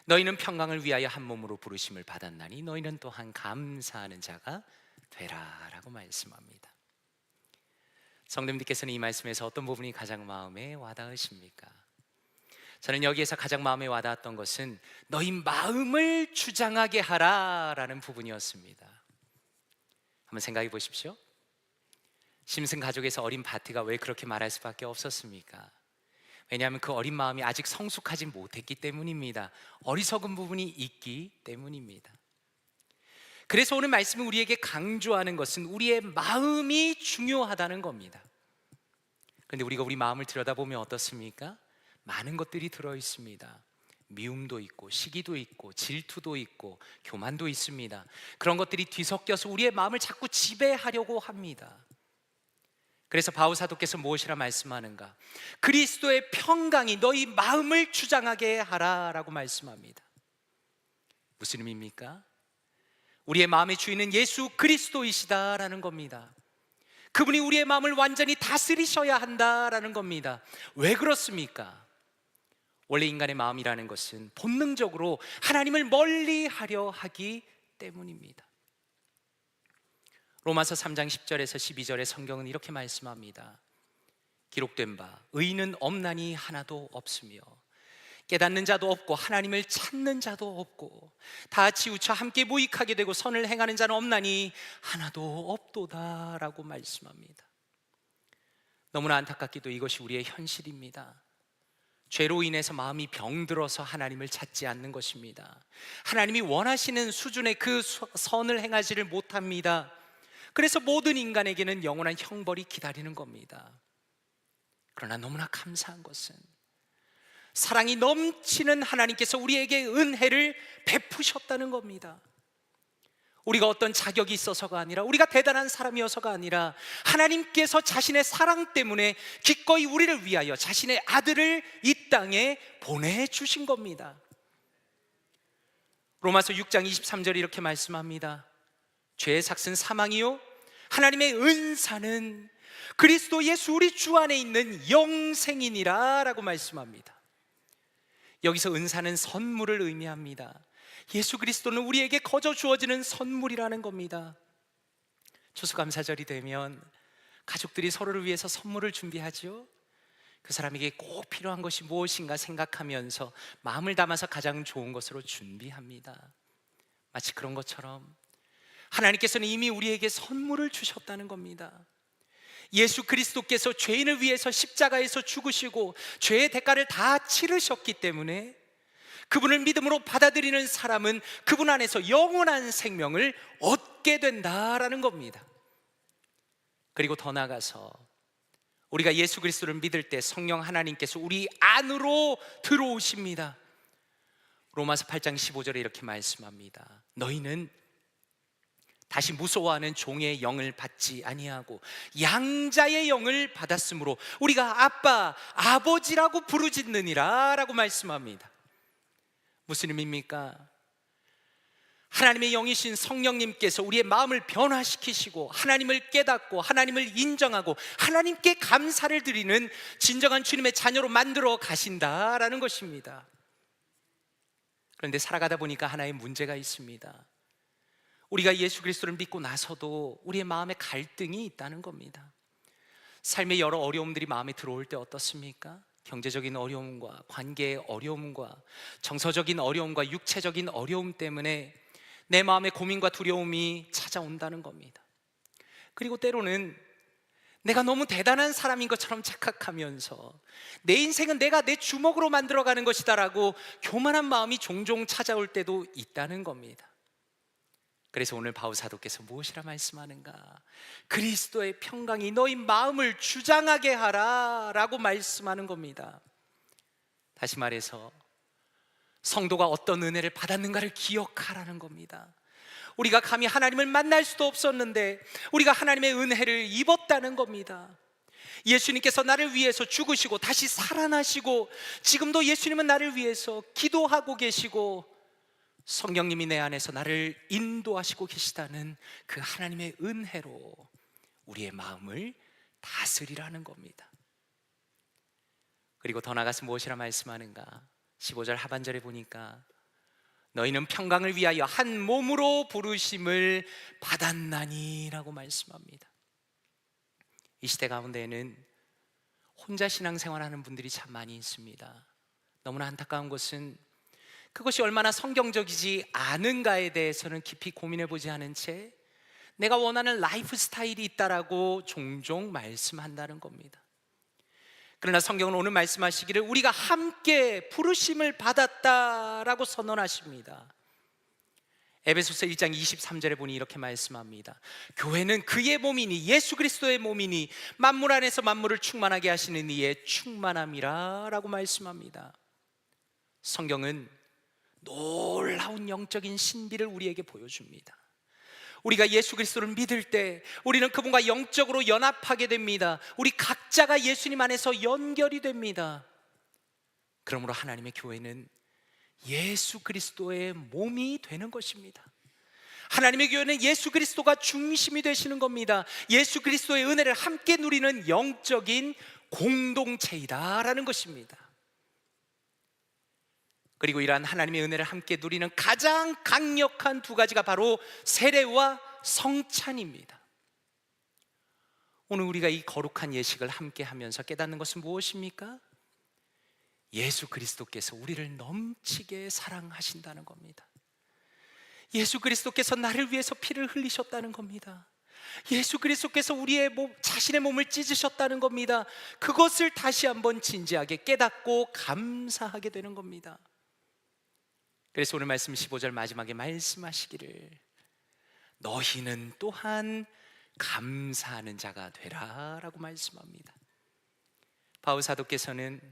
너희는 평강을 위하여 한 몸으로 부르심을 받았나니 너희는 또한 감사하는 자가 되라 라고 말씀합니다. 성도님들께서는 이 말씀에서 어떤 부분이 가장 마음에 와닿으십니까? 저는 여기에서 가장 마음에 와닿았던 것은 너희 마음을 주장하게 하라 라는 부분이었습니다. 한번 생각해 보십시오. 심슨 가족에서 어린 바트가 왜 그렇게 말할 수밖에 없었습니까? 왜냐하면 그 어린 마음이 아직 성숙하지 못했기 때문입니다. 어리석은 부분이 있기 때문입니다. 그래서 오늘 말씀은 우리에게 강조하는 것은 우리의 마음이 중요하다는 겁니다. 그런데 우리가 우리 마음을 들여다보면 어떻습니까? 많은 것들이 들어있습니다. 미움도 있고 시기도 있고 질투도 있고 교만도 있습니다. 그런 것들이 뒤섞여서 우리의 마음을 자꾸 지배하려고 합니다. 그래서 바울 사도께서 무엇이라 말씀하는가? 그리스도의 평강이 너희 마음을 주장하게 하라 라고 말씀합니다. 무슨 의미입니까? 우리의 마음의 주인은 예수 그리스도이시다라는 겁니다. 그분이 우리의 마음을 완전히 다스리셔야 한다라는 겁니다. 왜 그렇습니까? 원래 인간의 마음이라는 것은 본능적으로 하나님을 멀리 하려 하기 때문입니다. 로마서 3장 10절에서 12절의 성경은 이렇게 말씀합니다. 기록된 바 의인은 없나니 하나도 없으며 깨닫는 자도 없고 하나님을 찾는 자도 없고 다 치우쳐 함께 무익하게 되고 선을 행하는 자는 없나니 하나도 없도다 라고 말씀합니다. 너무나 안타깝게도 이것이 우리의 현실입니다. 죄로 인해서 마음이 병들어서 하나님을 찾지 않는 것입니다. 하나님이 원하시는 수준의 그 선을 행하지를 못합니다. 그래서 모든 인간에게는 영원한 형벌이 기다리는 겁니다. 그러나 너무나 감사한 것은 사랑이 넘치는 하나님께서 우리에게 은혜를 베푸셨다는 겁니다. 우리가 어떤 자격이 있어서가 아니라, 우리가 대단한 사람이어서가 아니라 하나님께서 자신의 사랑 때문에 기꺼이 우리를 위하여 자신의 아들을 이 땅에 보내주신 겁니다. 로마서 6장 23절에 이렇게 말씀합니다. 죄의 삭은 사망이요 하나님의 은사는 그리스도 예수 우리 주 안에 있는 영생이니라 라고 말씀합니다. 여기서 은사는 선물을 의미합니다. 예수 그리스도는 우리에게 거저 주어지는 선물이라는 겁니다. 추수감사절이 되면 가족들이 서로를 위해서 선물을 준비하죠. 그 사람에게 꼭 필요한 것이 무엇인가 생각하면서 마음을 담아서 가장 좋은 것으로 준비합니다. 마치 그런 것처럼 하나님께서는 이미 우리에게 선물을 주셨다는 겁니다. 예수 그리스도께서 죄인을 위해서 십자가에서 죽으시고 죄의 대가를 다 치르셨기 때문에 그분을 믿음으로 받아들이는 사람은 그분 안에서 영원한 생명을 얻게 된다라는 겁니다. 그리고 더 나아가서 우리가 예수 그리스도를 믿을 때 성령 하나님께서 우리 안으로 들어오십니다. 로마서 8장 15절에 이렇게 말씀합니다. 너희는 다시 무서워하는 종의 영을 받지 아니하고 양자의 영을 받았으므로 우리가 아빠, 아버지라고 부르짖느니라 라고 말씀합니다. 무슨 의미입니까? 하나님의 영이신 성령님께서 우리의 마음을 변화시키시고 하나님을 깨닫고 하나님을 인정하고 하나님께 감사를 드리는 진정한 주님의 자녀로 만들어 가신다라는 것입니다. 그런데 살아가다 보니까 하나의 문제가 있습니다. 우리가 예수 그리스도를 믿고 나서도 우리의 마음에 갈등이 있다는 겁니다. 삶의 여러 어려움들이 마음에 들어올 때 어떻습니까? 경제적인 어려움과 관계의 어려움과 정서적인 어려움과 육체적인 어려움 때문에 내 마음에 고민과 두려움이 찾아온다는 겁니다. 그리고 때로는 내가 너무 대단한 사람인 것처럼 착각하면서 내 인생은 내가 내 주먹으로 만들어가는 것이다라고 교만한 마음이 종종 찾아올 때도 있다는 겁니다. 그래서 오늘 바울 사도께서 무엇이라 말씀하는가? 그리스도의 평강이 너희 마음을 주장하게 하라 라고 말씀하는 겁니다. 다시 말해서 성도가 어떤 은혜를 받았는가를 기억하라는 겁니다. 우리가 감히 하나님을 만날 수도 없었는데 우리가 하나님의 은혜를 입었다는 겁니다. 예수님께서 나를 위해서 죽으시고 다시 살아나시고 지금도 예수님은 나를 위해서 기도하고 계시고 성령님이 내 안에서 나를 인도하시고 계시다는 그 하나님의 은혜로 우리의 마음을 다스리라는 겁니다. 그리고 더 나아가서 무엇이라 말씀하는가? 15절 하반절에 보니까 너희는 평강을 위하여 한 몸으로 부르심을 받았나니 라고 말씀합니다. 이 시대 가운데에는 혼자 신앙생활하는 분들이 참 많이 있습니다. 너무나 안타까운 것은 그것이 얼마나 성경적이지 않은가에 대해서는 깊이 고민해보지 않은 채 내가 원하는 라이프 스타일이 있다라고 종종 말씀한다는 겁니다. 그러나 성경은 오늘 말씀하시기를 우리가 함께 부르심을 받았다라고 선언하십니다. 에베소서 1장 23절에 보니 이렇게 말씀합니다. 교회는 그의 몸이니 예수 그리스도의 몸이니 만물 안에서 만물을 충만하게 하시는 이의 충만함이라 라고 말씀합니다. 성경은 놀라운 영적인 신비를 우리에게 보여줍니다. 우리가 예수 그리스도를 믿을 때 우리는 그분과 영적으로 연합하게 됩니다. 우리 각자가 예수님 안에서 연결이 됩니다. 그러므로 하나님의 교회는 예수 그리스도의 몸이 되는 것입니다. 하나님의 교회는 예수 그리스도가 중심이 되시는 겁니다. 예수 그리스도의 은혜를 함께 누리는 영적인 공동체이다라는 것입니다. 그리고 이러한 하나님의 은혜를 함께 누리는 가장 강력한 두 가지가 바로 세례와 성찬입니다. 오늘 우리가 이 거룩한 예식을 함께 하면서 깨닫는 것은 무엇입니까? 예수 그리스도께서 우리를 넘치게 사랑하신다는 겁니다. 예수 그리스도께서 나를 위해서 피를 흘리셨다는 겁니다. 예수 그리스도께서 우리의 자신의 몸을 찢으셨다는 겁니다. 그것을 다시 한번 진지하게 깨닫고 감사하게 되는 겁니다. 그래서 오늘 말씀 15절 마지막에 말씀하시기를 너희는 또한 감사하는 자가 되라 라고 말씀합니다. 바울 사도께서는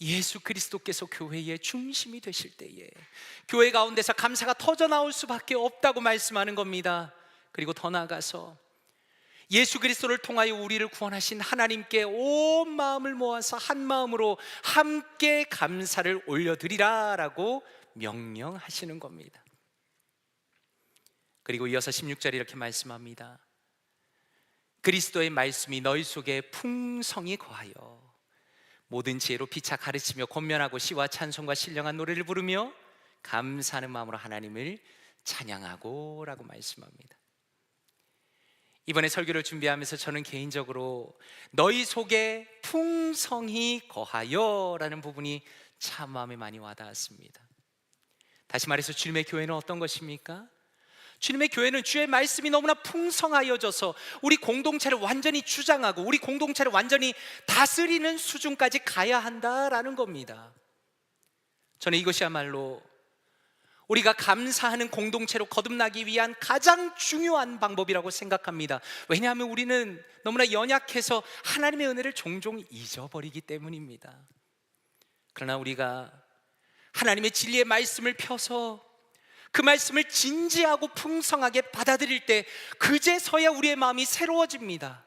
예수 그리스도께서 교회의 중심이 되실 때에 교회 가운데서 감사가 터져나올 수밖에 없다고 말씀하는 겁니다. 그리고 더 나아가서 예수 그리스도를 통하여 우리를 구원하신 하나님께 온 마음을 모아서 한 마음으로 함께 감사를 올려드리라 라고 명령하시는 겁니다. 그리고 이어서 16절에 이렇게 말씀합니다. 그리스도의 말씀이 너희 속에 풍성히 거하여 모든 지혜로 피차 가르치며 권면하고 시와 찬송과 신령한 노래를 부르며 감사하는 마음으로 하나님을 찬양하고 라고 말씀합니다. 이번에 설교를 준비하면서 저는 개인적으로 너희 속에 풍성히 거하여 라는 부분이 참 마음에 많이 와닿았습니다. 다시 말해서 주님의 교회는 어떤 것입니까? 주님의 교회는 주의 말씀이 너무나 풍성하여져서 우리 공동체를 완전히 주장하고 우리 공동체를 완전히 다스리는 수준까지 가야 한다라는 겁니다. 저는 이것이야말로 우리가 감사하는 공동체로 거듭나기 위한 가장 중요한 방법이라고 생각합니다. 왜냐하면 우리는 너무나 연약해서 하나님의 은혜를 종종 잊어버리기 때문입니다. 그러나 우리가 하나님의 진리의 말씀을 펴서 그 말씀을 진지하고 풍성하게 받아들일 때 그제서야 우리의 마음이 새로워집니다.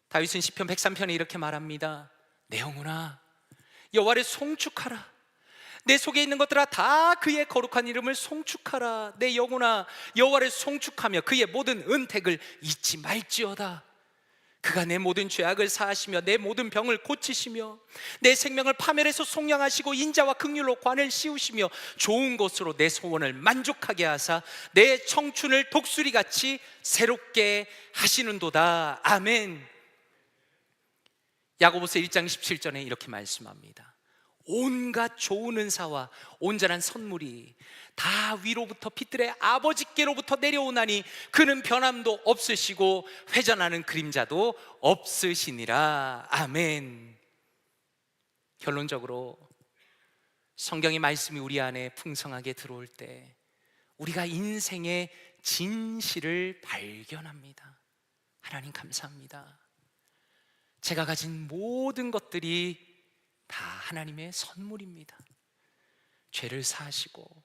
다윗은 시편 103편에 이렇게 말합니다. 내 영혼아 여호와를 송축하라. 내 속에 있는 것들아 다 그의 거룩한 이름을 송축하라. 내 영혼아 여호와를 송축하며 그의 모든 은택을 잊지 말지어다. 그가 내 모든 죄악을 사하시며 내 모든 병을 고치시며 내 생명을 파멸해서 속량하시고 인자와 긍휼로 관을 씌우시며 좋은 것으로 내 소원을 만족하게 하사 내 청춘을 독수리같이 새롭게 하시는도다. 아멘. 야고보서 1장 17절에 이렇게 말씀합니다. 온갖 좋은 은사와 온전한 선물이 다 위로부터 빛들의 아버지께로부터 내려오나니 그는 변함도 없으시고 회전하는 그림자도 없으시니라. 아멘. 결론적으로 성경의 말씀이 우리 안에 풍성하게 들어올 때 우리가 인생의 진실을 발견합니다. 하나님 감사합니다. 제가 가진 모든 것들이 다 하나님의 선물입니다. 죄를 사하시고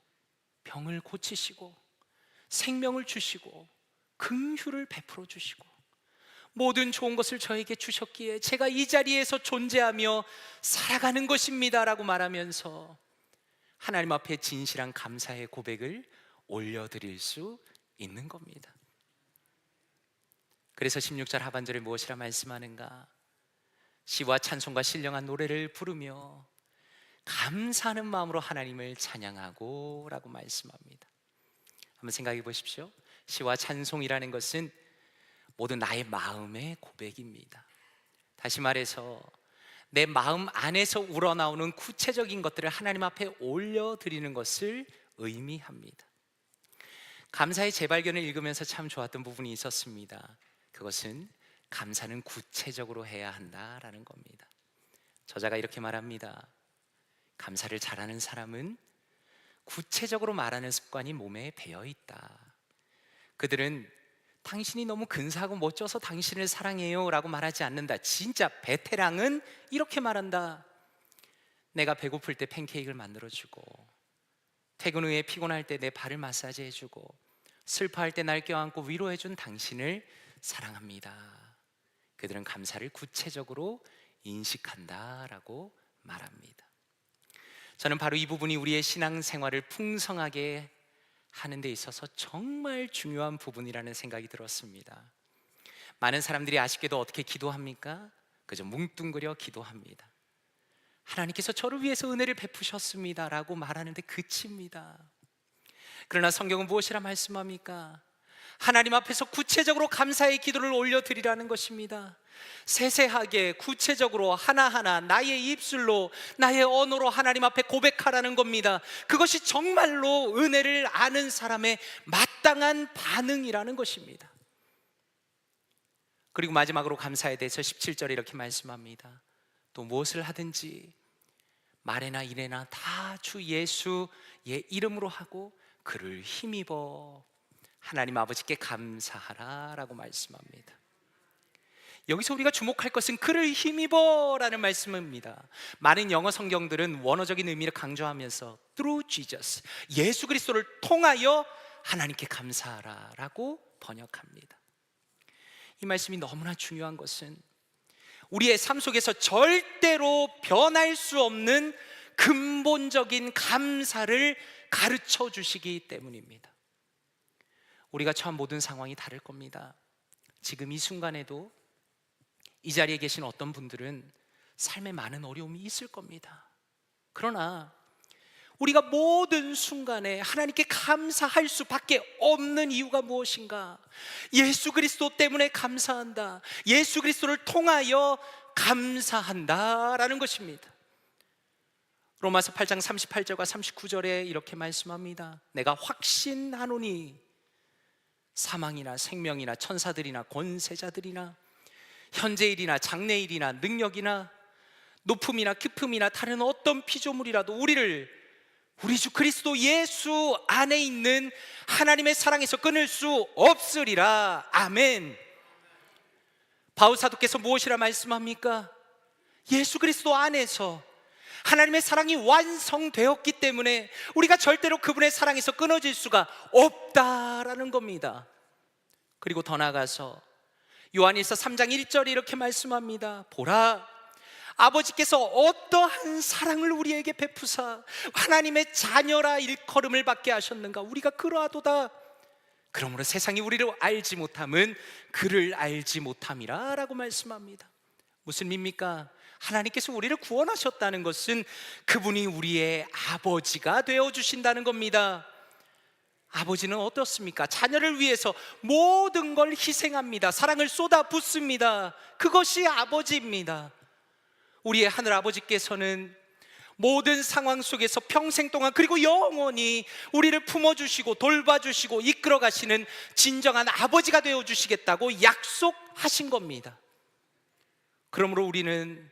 병을 고치시고 생명을 주시고 긍휼을 베풀어 주시고 모든 좋은 것을 저에게 주셨기에 제가 이 자리에서 존재하며 살아가는 것입니다 라고 말하면서 하나님 앞에 진실한 감사의 고백을 올려드릴 수 있는 겁니다. 그래서 16절 하반절에 무엇이라 말씀하는가? 시와 찬송과 신령한 노래를 부르며 감사하는 마음으로 하나님을 찬양하고 라고 말씀합니다. 한번 생각해 보십시오. 시와 찬송이라는 것은 모두 나의 마음의 고백입니다. 다시 말해서 내 마음 안에서 우러나오는 구체적인 것들을 하나님 앞에 올려드리는 것을 의미합니다. 감사의 재발견을 읽으면서 참 좋았던 부분이 있었습니다. 그것은 감사는 구체적으로 해야 한다라는 겁니다. 저자가 이렇게 말합니다. 감사를 잘하는 사람은 구체적으로 말하는 습관이 몸에 배어 있다. 그들은 당신이 너무 근사하고 멋져서 당신을 사랑해요 라고 말하지 않는다. 진짜 베테랑은 이렇게 말한다. 내가 배고플 때 팬케이크를 만들어주고 퇴근 후에 피곤할 때 내 발을 마사지 해주고 슬퍼할 때 날 껴안고 위로해준 당신을 사랑합니다. 그들은 감사를 구체적으로 인식한다라고 말합니다. 저는 바로 이 부분이 우리의 신앙생활을 풍성하게 하는 데 있어서 정말 중요한 부분이라는 생각이 들었습니다. 많은 사람들이 아쉽게도 어떻게 기도합니까? 그저 뭉뚱그려 기도합니다. 하나님께서 저를 위해서 은혜를 베푸셨습니다 라고 말하는데 그칩니다. 그러나 성경은 무엇이라 말씀합니까? 하나님 앞에서 구체적으로 감사의 기도를 올려드리라는 것입니다. 세세하게 구체적으로 하나하나 나의 입술로, 나의 언어로 하나님 앞에 고백하라는 겁니다. 그것이 정말로 은혜를 아는 사람의 마땅한 반응이라는 것입니다. 그리고 마지막으로 감사에 대해서 17절에 이렇게 말씀합니다. 또 무엇을 하든지 말에나 일에나 다 주 예수의 이름으로 하고 그를 힘입어 하나님 아버지께 감사하라 라고 말씀합니다. 여기서 우리가 주목할 것은 그를 힘입어 라는 말씀입니다. 많은 영어 성경들은 원어적인 의미를 강조하면서 through Jesus, 예수 그리스도를 통하여 하나님께 감사하라 라고 번역합니다. 이 말씀이 너무나 중요한 것은 우리의 삶 속에서 절대로 변할 수 없는 근본적인 감사를 가르쳐 주시기 때문입니다. 우리가 처한 모든 상황이 다를 겁니다. 지금 이 순간에도 이 자리에 계신 어떤 분들은 삶에 많은 어려움이 있을 겁니다. 그러나 우리가 모든 순간에 하나님께 감사할 수밖에 없는 이유가 무엇인가? 예수 그리스도 때문에 감사한다. 예수 그리스도를 통하여 감사한다라는 것입니다. 로마서 8장 38절과 39절에 이렇게 말씀합니다. 내가 확신하노니 사망이나 생명이나 천사들이나 권세자들이나 현재일이나 장래일이나 능력이나 높음이나 깊음이나 다른 어떤 피조물이라도 우리 주 그리스도 예수 안에 있는 하나님의 사랑에서 끊을 수 없으리라. 아멘. 바울 사도께서 무엇이라 말씀합니까? 예수 그리스도 안에서 하나님의 사랑이 완성되었기 때문에 우리가 절대로 그분의 사랑에서 끊어질 수가 없다라는 겁니다. 그리고 더 나아가서 요한일서 3장 1절에 이렇게 말씀합니다. 보라, 아버지께서 어떠한 사랑을 우리에게 베푸사 하나님의 자녀라 일컬음을 받게 하셨는가. 우리가 그러하도다. 그러므로 세상이 우리를 알지 못함은 그를 알지 못함이라 라고 말씀합니다. 무슨 의미입니까? 하나님께서 우리를 구원하셨다는 것은 그분이 우리의 아버지가 되어주신다는 겁니다. 아버지는 어떻습니까? 자녀를 위해서 모든 걸 희생합니다. 사랑을 쏟아붓습니다. 그것이 아버지입니다. 우리의 하늘 아버지께서는 모든 상황 속에서 평생 동안 그리고 영원히 우리를 품어주시고 돌봐주시고 이끌어가시는 진정한 아버지가 되어주시겠다고 약속하신 겁니다. 그러므로 우리는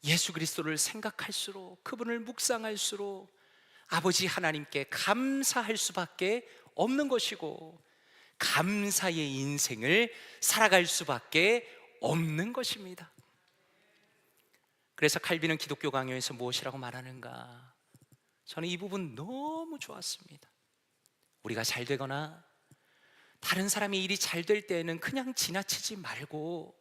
예수 그리스도를 생각할수록, 그분을 묵상할수록 아버지 하나님께 감사할 수밖에 없는 것이고 감사의 인생을 살아갈 수밖에 없는 것입니다. 그래서 칼빈은 기독교 강요에서 무엇이라고 말하는가? 저는 이 부분 너무 좋았습니다. 우리가 잘 되거나 다른 사람의 일이 잘 될 때에는 그냥 지나치지 말고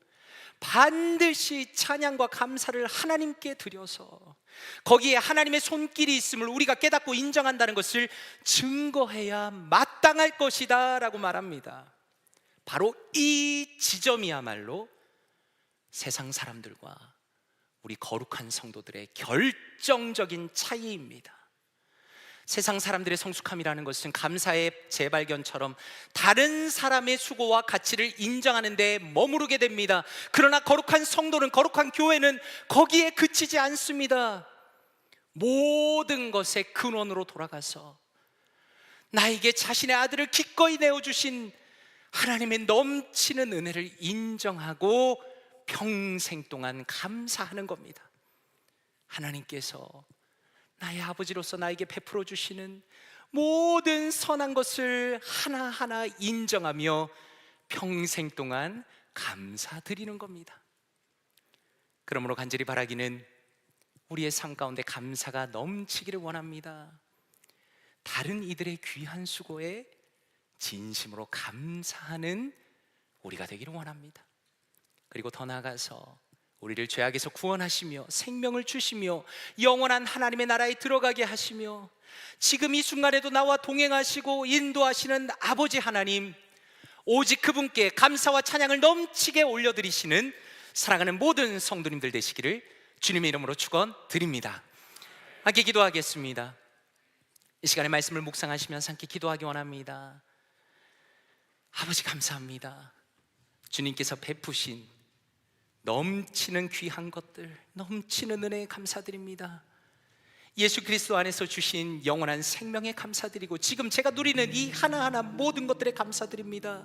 반드시 찬양과 감사를 하나님께 드려서 거기에 하나님의 손길이 있음을 우리가 깨닫고 인정한다는 것을 증거해야 마땅할 것이다 라고 말합니다. 바로 이 지점이야말로 세상 사람들과 우리 거룩한 성도들의 결정적인 차이입니다. 세상 사람들의 성숙함이라는 것은 감사의 재발견처럼 다른 사람의 수고와 가치를 인정하는 데 머무르게 됩니다. 그러나 거룩한 성도는, 거룩한 교회는 거기에 그치지 않습니다. 모든 것의 근원으로 돌아가서 나에게 자신의 아들을 기꺼이 내어주신 하나님의 넘치는 은혜를 인정하고 평생 동안 감사하는 겁니다. 하나님께서 나의 아버지로서 나에게 베풀어 주시는 모든 선한 것을 하나하나 인정하며 평생 동안 감사드리는 겁니다. 그러므로 간절히 바라기는 우리의 삶 가운데 감사가 넘치기를 원합니다. 다른 이들의 귀한 수고에 진심으로 감사하는 우리가 되기를 원합니다. 그리고 더 나아가서 우리를 죄악에서 구원하시며 생명을 주시며 영원한 하나님의 나라에 들어가게 하시며 지금 이 순간에도 나와 동행하시고 인도하시는 아버지 하나님, 오직 그분께 감사와 찬양을 넘치게 올려드리시는 사랑하는 모든 성도님들 되시기를 주님의 이름으로 축원드립니다. 함께 기도하겠습니다. 이 시간에 말씀을 묵상하시면서 함께 기도하기 원합니다. 아버지 감사합니다. 주님께서 베푸신 넘치는 귀한 것들, 넘치는 은혜에 감사드립니다. 예수 그리스도 안에서 주신 영원한 생명에 감사드리고 지금 제가 누리는 이 하나하나 모든 것들에 감사드립니다.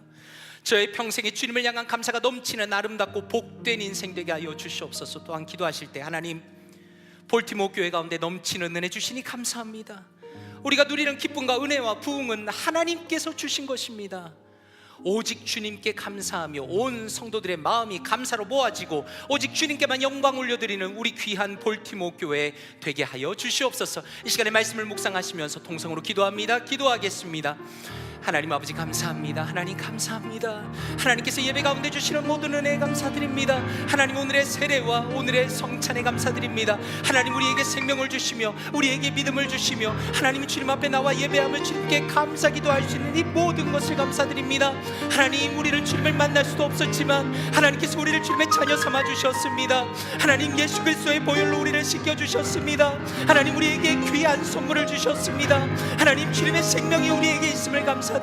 저의 평생에 주님을 향한 감사가 넘치는 아름답고 복된 인생 되게 하여 주시옵소서. 또한 기도하실 때 하나님, 볼티모어 교회 가운데 넘치는 은혜 주시니 감사합니다. 우리가 누리는 기쁨과 은혜와 부흥은 하나님께서 주신 것입니다. 오직 주님께 감사하며 온 성도들의 마음이 감사로 모아지고 오직 주님께만 영광 올려드리는 우리 귀한 볼티모어 교회 되게 하여 주시옵소서. 이 시간에 말씀을 묵상하시면서 통성으로 기도하겠습니다. 하나님 아버지 감사합니다. 하나님 감사합니다. 하나님께서 예배 가운데 주시는 모든 은혜에 감사드립니다. 하나님 오늘의 세례와 오늘의 성찬에 감사드립니다. 하나님 우리에게 생명을 주시며 우리에게 믿음을 주시며 하나님 주님 앞에 나와 예배하며 주님께 감사 기도할 수 있는 이 모든 것을 감사드립니다. 하나님 우리를 주님을 만날 수도 없었지만 하나님께서 우리를 주님의 자녀 삼아 주셨습니다. 하나님 예수 그리스도의 보혈로 우리를 씻겨 주셨습니다. 하나님 우리에게 귀한 선물을 주셨습니다. 하나님 주님의 생명이 우리에게 있음을 감사드립니다.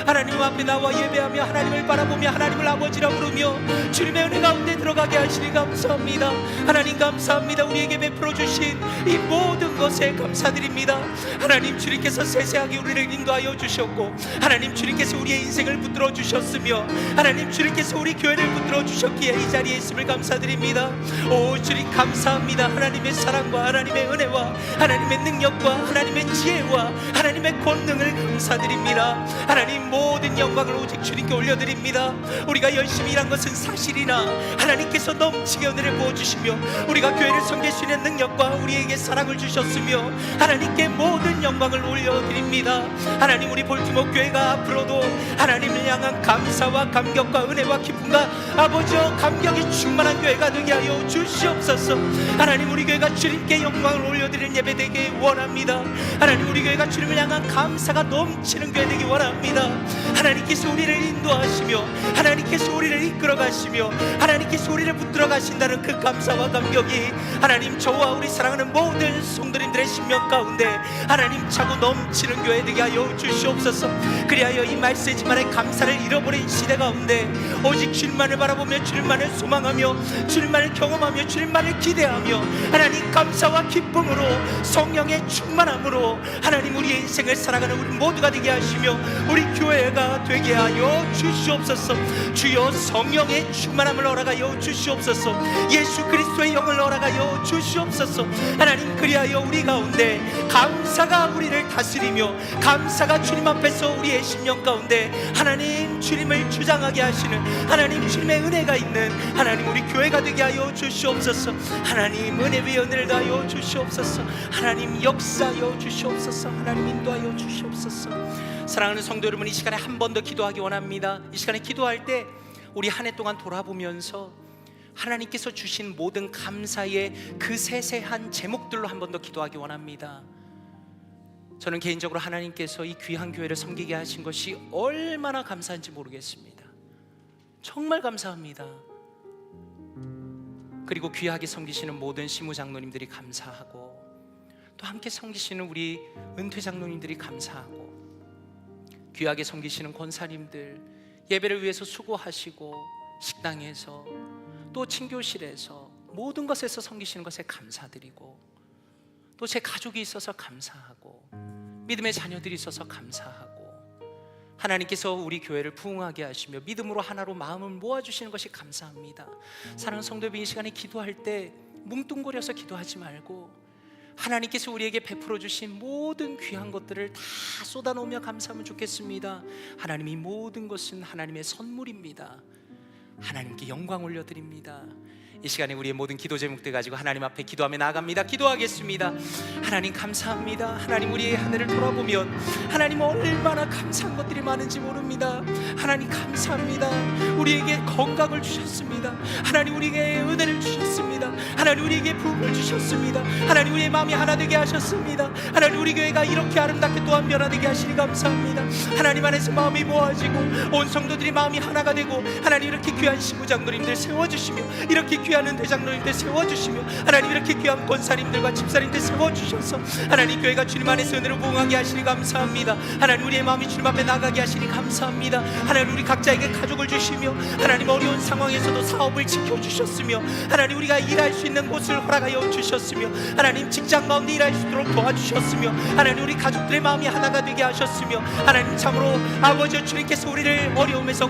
하나님 앞에 나와 예배하며 하나님을 바라보며 하나님을 아버지라 부르며 주님의 은혜 가운데 들어가게 하시니 감사합니다. 하나님 감사합니다. 우리에게 베풀어 주신 이 모든 것에 감사드립니다. 하나님 주님께서 세세하게 우리를 인도하여 주셨고 하나님 주님께서 우리의 인생을 붙들어 주셨으며 하나님 주님께서 우리 교회를 붙들어 주셨기에 이 자리에 있음을 감사드립니다. 오 주님 감사합니다. 하나님의 사랑과 하나님의 은혜와 하나님의 능력과 하나님의 지혜와 하나님의 권능을 감사드립니다. 하나님 모든 영광을 오직 주님께 올려드립니다. 우리가 열심히 일한 것은 사실이나 하나님께서 넘치게 은혜를 부어주시며 우리가 교회를 섬길 수 있는 능력과 우리에게 사랑을 주셨으며 하나님께 모든 영광을 올려드립니다. 하나님 우리 볼티모어 교회가 앞으로도 하나님을 향한 감사와 감격과 은혜와 기쁨과 아버지여 감격이 충만한 교회가 되게 하여 주시옵소서. 하나님 우리 교회가 주님께 영광을 올려드리는 예배 되기 원합니다. 하나님 우리 교회가 주님을 향한 감사가 넘치는 교회 되기 원합니다. 하나님께서 우리를 인도하시며 하나님께서 우리를 이끌어 가시며 하나님께서 우리를 붙들어 가신다는 그 감사와 감격이 하나님 저와 우리 사랑하는 모든 성도님들의 심령 가운데 하나님 차고 넘치는 교회 되게 하여 주시옵소서. 그리하여 이 말세지만의 감사를 잃어버린 시대 가운데 오직 주님만을 바라보며 주님만을 소망하며 주님만을 경험하며 주님만을 기대하며 하나님 감사와 기쁨으로 성령의 충만함으로 하나님 우리의 인생을 살아가는 우리 모두가 되게 하시며 우리 교회가 되게 하여 주시옵소서. 주여 성령의 충만함을 허락하여 주시옵소서. 예수 그리스도의 영을 허락하여 주시옵소서. 하나님 그리하여 우리 가운데 감사가 우리를 다스리며 감사가 주님 앞에서 우리의 심령 가운데 하나님 주님을 주장하게 하시는 하나님 주님의 은혜가 있는 하나님 우리 교회가 되게 하여 주시옵소서. 하나님 은혜 위에 은혜를 더하여 주시옵소서. 하나님 역사하여 주시옵소서. 하나님 인도하여 주시옵소서. 사랑하는 성도 여러분, 이 시간에 한 번 더 기도하기 원합니다. 이 시간에 기도할 때 우리 한 해 동안 돌아보면서 하나님께서 주신 모든 감사의 그 세세한 제목들로 한 번 더 기도하기 원합니다. 저는 개인적으로 하나님께서 이 귀한 교회를 섬기게 하신 것이 얼마나 감사한지 모르겠습니다. 정말 감사합니다. 그리고 귀하게 섬기시는 모든 시무장로님들이 감사하고 또 함께 섬기시는 우리 은퇴장로님들이 감사하고 귀하게 섬기시는 권사님들 예배를 위해서 수고하시고 식당에서 또 친교실에서 모든 것에서 섬기시는 것에 감사드리고 또 제 가족이 있어서 감사하고 믿음의 자녀들이 있어서 감사하고 하나님께서 우리 교회를 부흥하게 하시며 믿음으로 하나로 마음을 모아주시는 것이 감사합니다. 사랑하는 성도 여러분, 이 시간에 기도할 때 뭉뚱거려서 기도하지 말고 하나님께서 우리에게 베풀어 주신 모든 귀한 것들을 다 쏟아놓으며 감사하면 좋겠습니다. 하나님 이 모든 것은 하나님의 선물입니다. 하나님께 영광 올려드립니다. 이 시간에 우리의 모든 기도 제목들 가지고 하나님 앞에 기도하며 나아갑니다. 기도하겠습니다. 하나님 감사합니다. 하나님 우리의 하늘을 돌아보면 하나님 얼마나 감사한 것들이 많은지 모릅니다. 하나님 감사합니다. 우리에게 건강을 주셨습니다. 하나님 우리에게 은혜를 주셨습니다. 하나님 우리에게 부흥을 주셨습니다. 하나님 우리의 마음이 하나 되게 하셨습니다. 하나님 우리 교회가 이렇게 아름답게 또한 변화되게 하시니 감사합니다. 하나님 안에서 마음이 모아지고 온 성도들이 마음이 하나가 되고 하나님 이렇게 귀한 신부장로님들 세워주시며 이렇게 귀한 대장로님들 세워주시며 하나님 이렇게 귀한 권사님들과 집사님들 세워주셔서 하나님 교회가 주님 안에서 은혜로 부흥하게 하시니 감사합니다. 하나님 우리의 마음이 주님 앞에 나가게 하시니 감사합니다. 하나님 우리 각자에게 가족을 주시며 하나님 어려운 상황에서도 사업을 지켜주셨으며 하나님 우리가 일할 수 있는 곳을 허락하여 주셨으며 하나님 직장 가운데 일할 수 있도록 도와주셨으며 하나님 우리 가족들의 마음이 하나가 되게 하셨으며 하나님 참으로 아버지 주님께서 우리를 어려움에서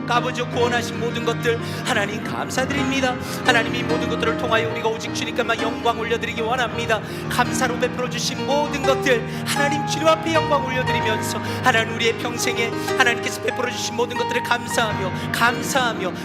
아버지 구원하신 모든 것들 하나님 감사드립니다. 하나님 이 모든 것들을 통하여 우리가 오직 주님께만 영광 올려드리기 원합니다. 감사로 베풀어 주신 모든 것들 하나님 주님 앞에 영광 올려드리면서 하나님 우리의 평생에 하나님께서 베풀어 주신 모든 것들을 감사하며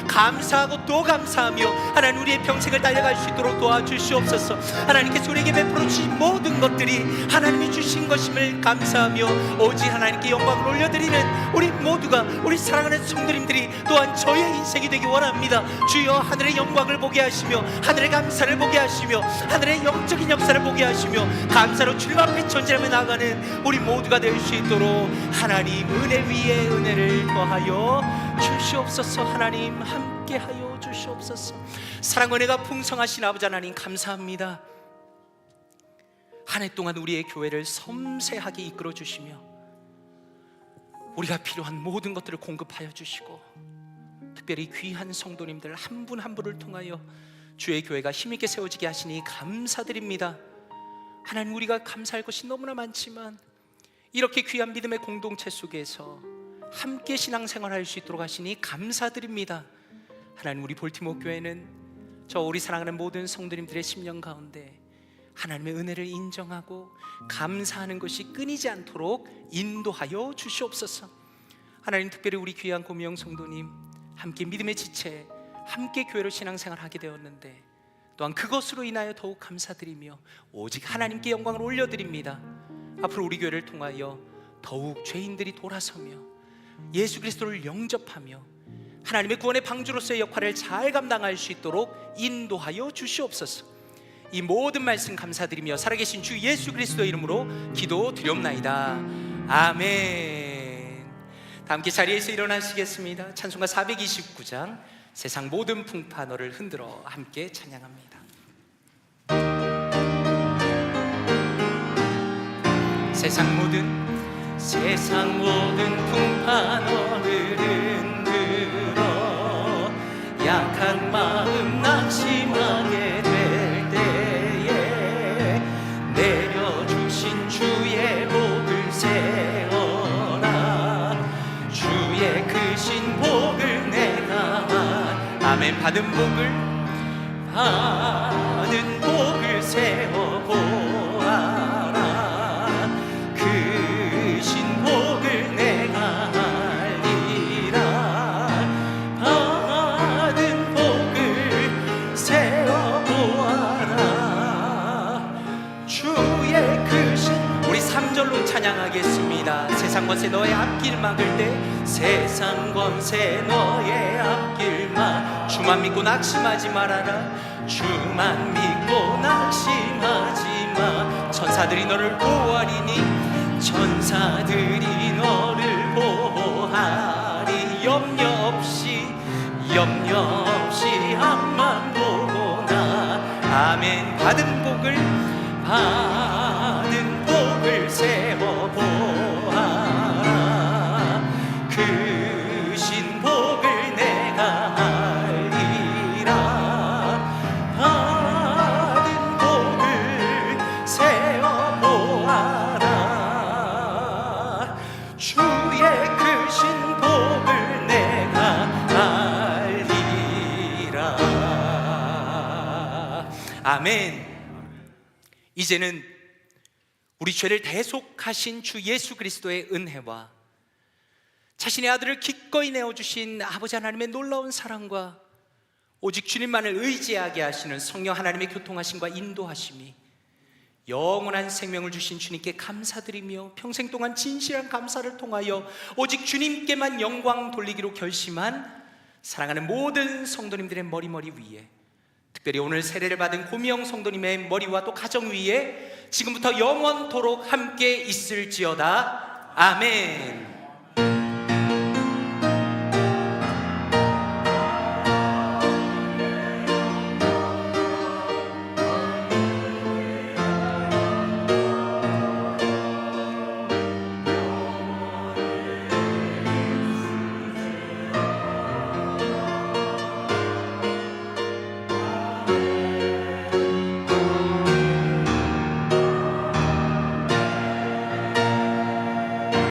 감사하고 또 감사하며 하나님 우리의 평생을 달려갈 수 있도록 도와주시옵소서. 하나님께서 우리에게 베풀어 주신 모든 것들이 하나님이 주신 것임을 감사하며 오직 하나님께 영광을 올려드리는 우리 모두가 우리 사랑하는 성도님들이 또한 저의 인생이 되기 원합니다. 주여 하늘의 영광을 보게 하시며 하늘의 감사를 보게 하시며 하늘의 영적인 역사를 보게 하시며 감사로 주님 앞에 전진하며 나가는 우리 모두가 될 수 있도록 하나님 은혜 위에 은혜를 더하여 주시옵소서. 하나님 함께하여 주시옵소서. 사랑 은혜가 풍성하신 아버지 하나님 감사합니다. 한 해 동안 우리의 교회를 섬세하게 이끌어 주시며 우리가 필요한 모든 것들을 공급하여 주시고 특별히 귀한 성도님들 한 분 한 분을 통하여 주의 교회가 힘있게 세워지게 하시니 감사드립니다. 하나님 우리가 감사할 것이 너무나 많지만 이렇게 귀한 믿음의 공동체 속에서 함께 신앙생활할 수 있도록 하시니 감사드립니다. 하나님 우리 볼티모어 교회는 저 우리 사랑하는 모든 성도님들의 심령 가운데 하나님의 은혜를 인정하고 감사하는 것이 끊이지 않도록 인도하여 주시옵소서. 하나님 특별히 우리 귀한 고미영 성도님 함께 믿음의 지체 함께 교회로 신앙생활하게 되었는데 또한 그것으로 인하여 더욱 감사드리며 오직 하나님께 영광을 올려드립니다. 앞으로 우리 교회를 통하여 더욱 죄인들이 돌아서며 예수 그리스도를 영접하며 하나님의 구원의 방주로서의 역할을 잘 감당할 수 있도록 인도하여 주시옵소서. 이 모든 말씀 감사드리며 살아계신 주 예수 그리스도의 이름으로 기도드리옵나이다. 아멘. 다 함께 자리에서 일어나시겠습니다. 찬송가 429장 세상 모든 풍파 너를 흔들어 함께 찬양합니다. 세상 모든 풍파 너를 흔들어 약한 마음 낙심하게 될 때에 내려주신 주의 복을 세어라. 주의 크신 복을 내가 아멘. 받은 복을 세워 보아라. 크신 복을 내가 알리라. 받은 복을 세워 보아라. 주의 크신 우리 3절로 찬양하겠습니다. 세상 권세 너의 앞길 막을 때 세상 권세 너의 앞길 막 주만 믿고 낙심하지 말아라. 주만 믿고 낙심하지 마. 천사들이 너를 보호하리니 천사들이 너를 보호하리. 염려 없이 앞만 보거나 아멘. 받은 복을 세워 보아라. 크신 복을 내가 알리라. 받은 복을 세워 보아라. 주의 크신 복을 내가 알리라. 아멘. 이제는 우리 죄를 대속하신 주 예수 그리스도의 은혜와 자신의 아들을 기꺼이 내어주신 아버지 하나님의 놀라운 사랑과 오직 주님만을 의지하게 하시는 성령 하나님의 교통하심과 인도하심이 영원한 생명을 주신 주님께 감사드리며 평생 동안 진실한 감사를 통하여 오직 주님께만 영광 돌리기로 결심한 사랑하는 모든 성도님들의 머리 위에, 특별히 오늘 세례를 받은 고미영 성도님의 머리와 또 가정 위에 지금부터 영원토록 함께 있을지어다. 아멘.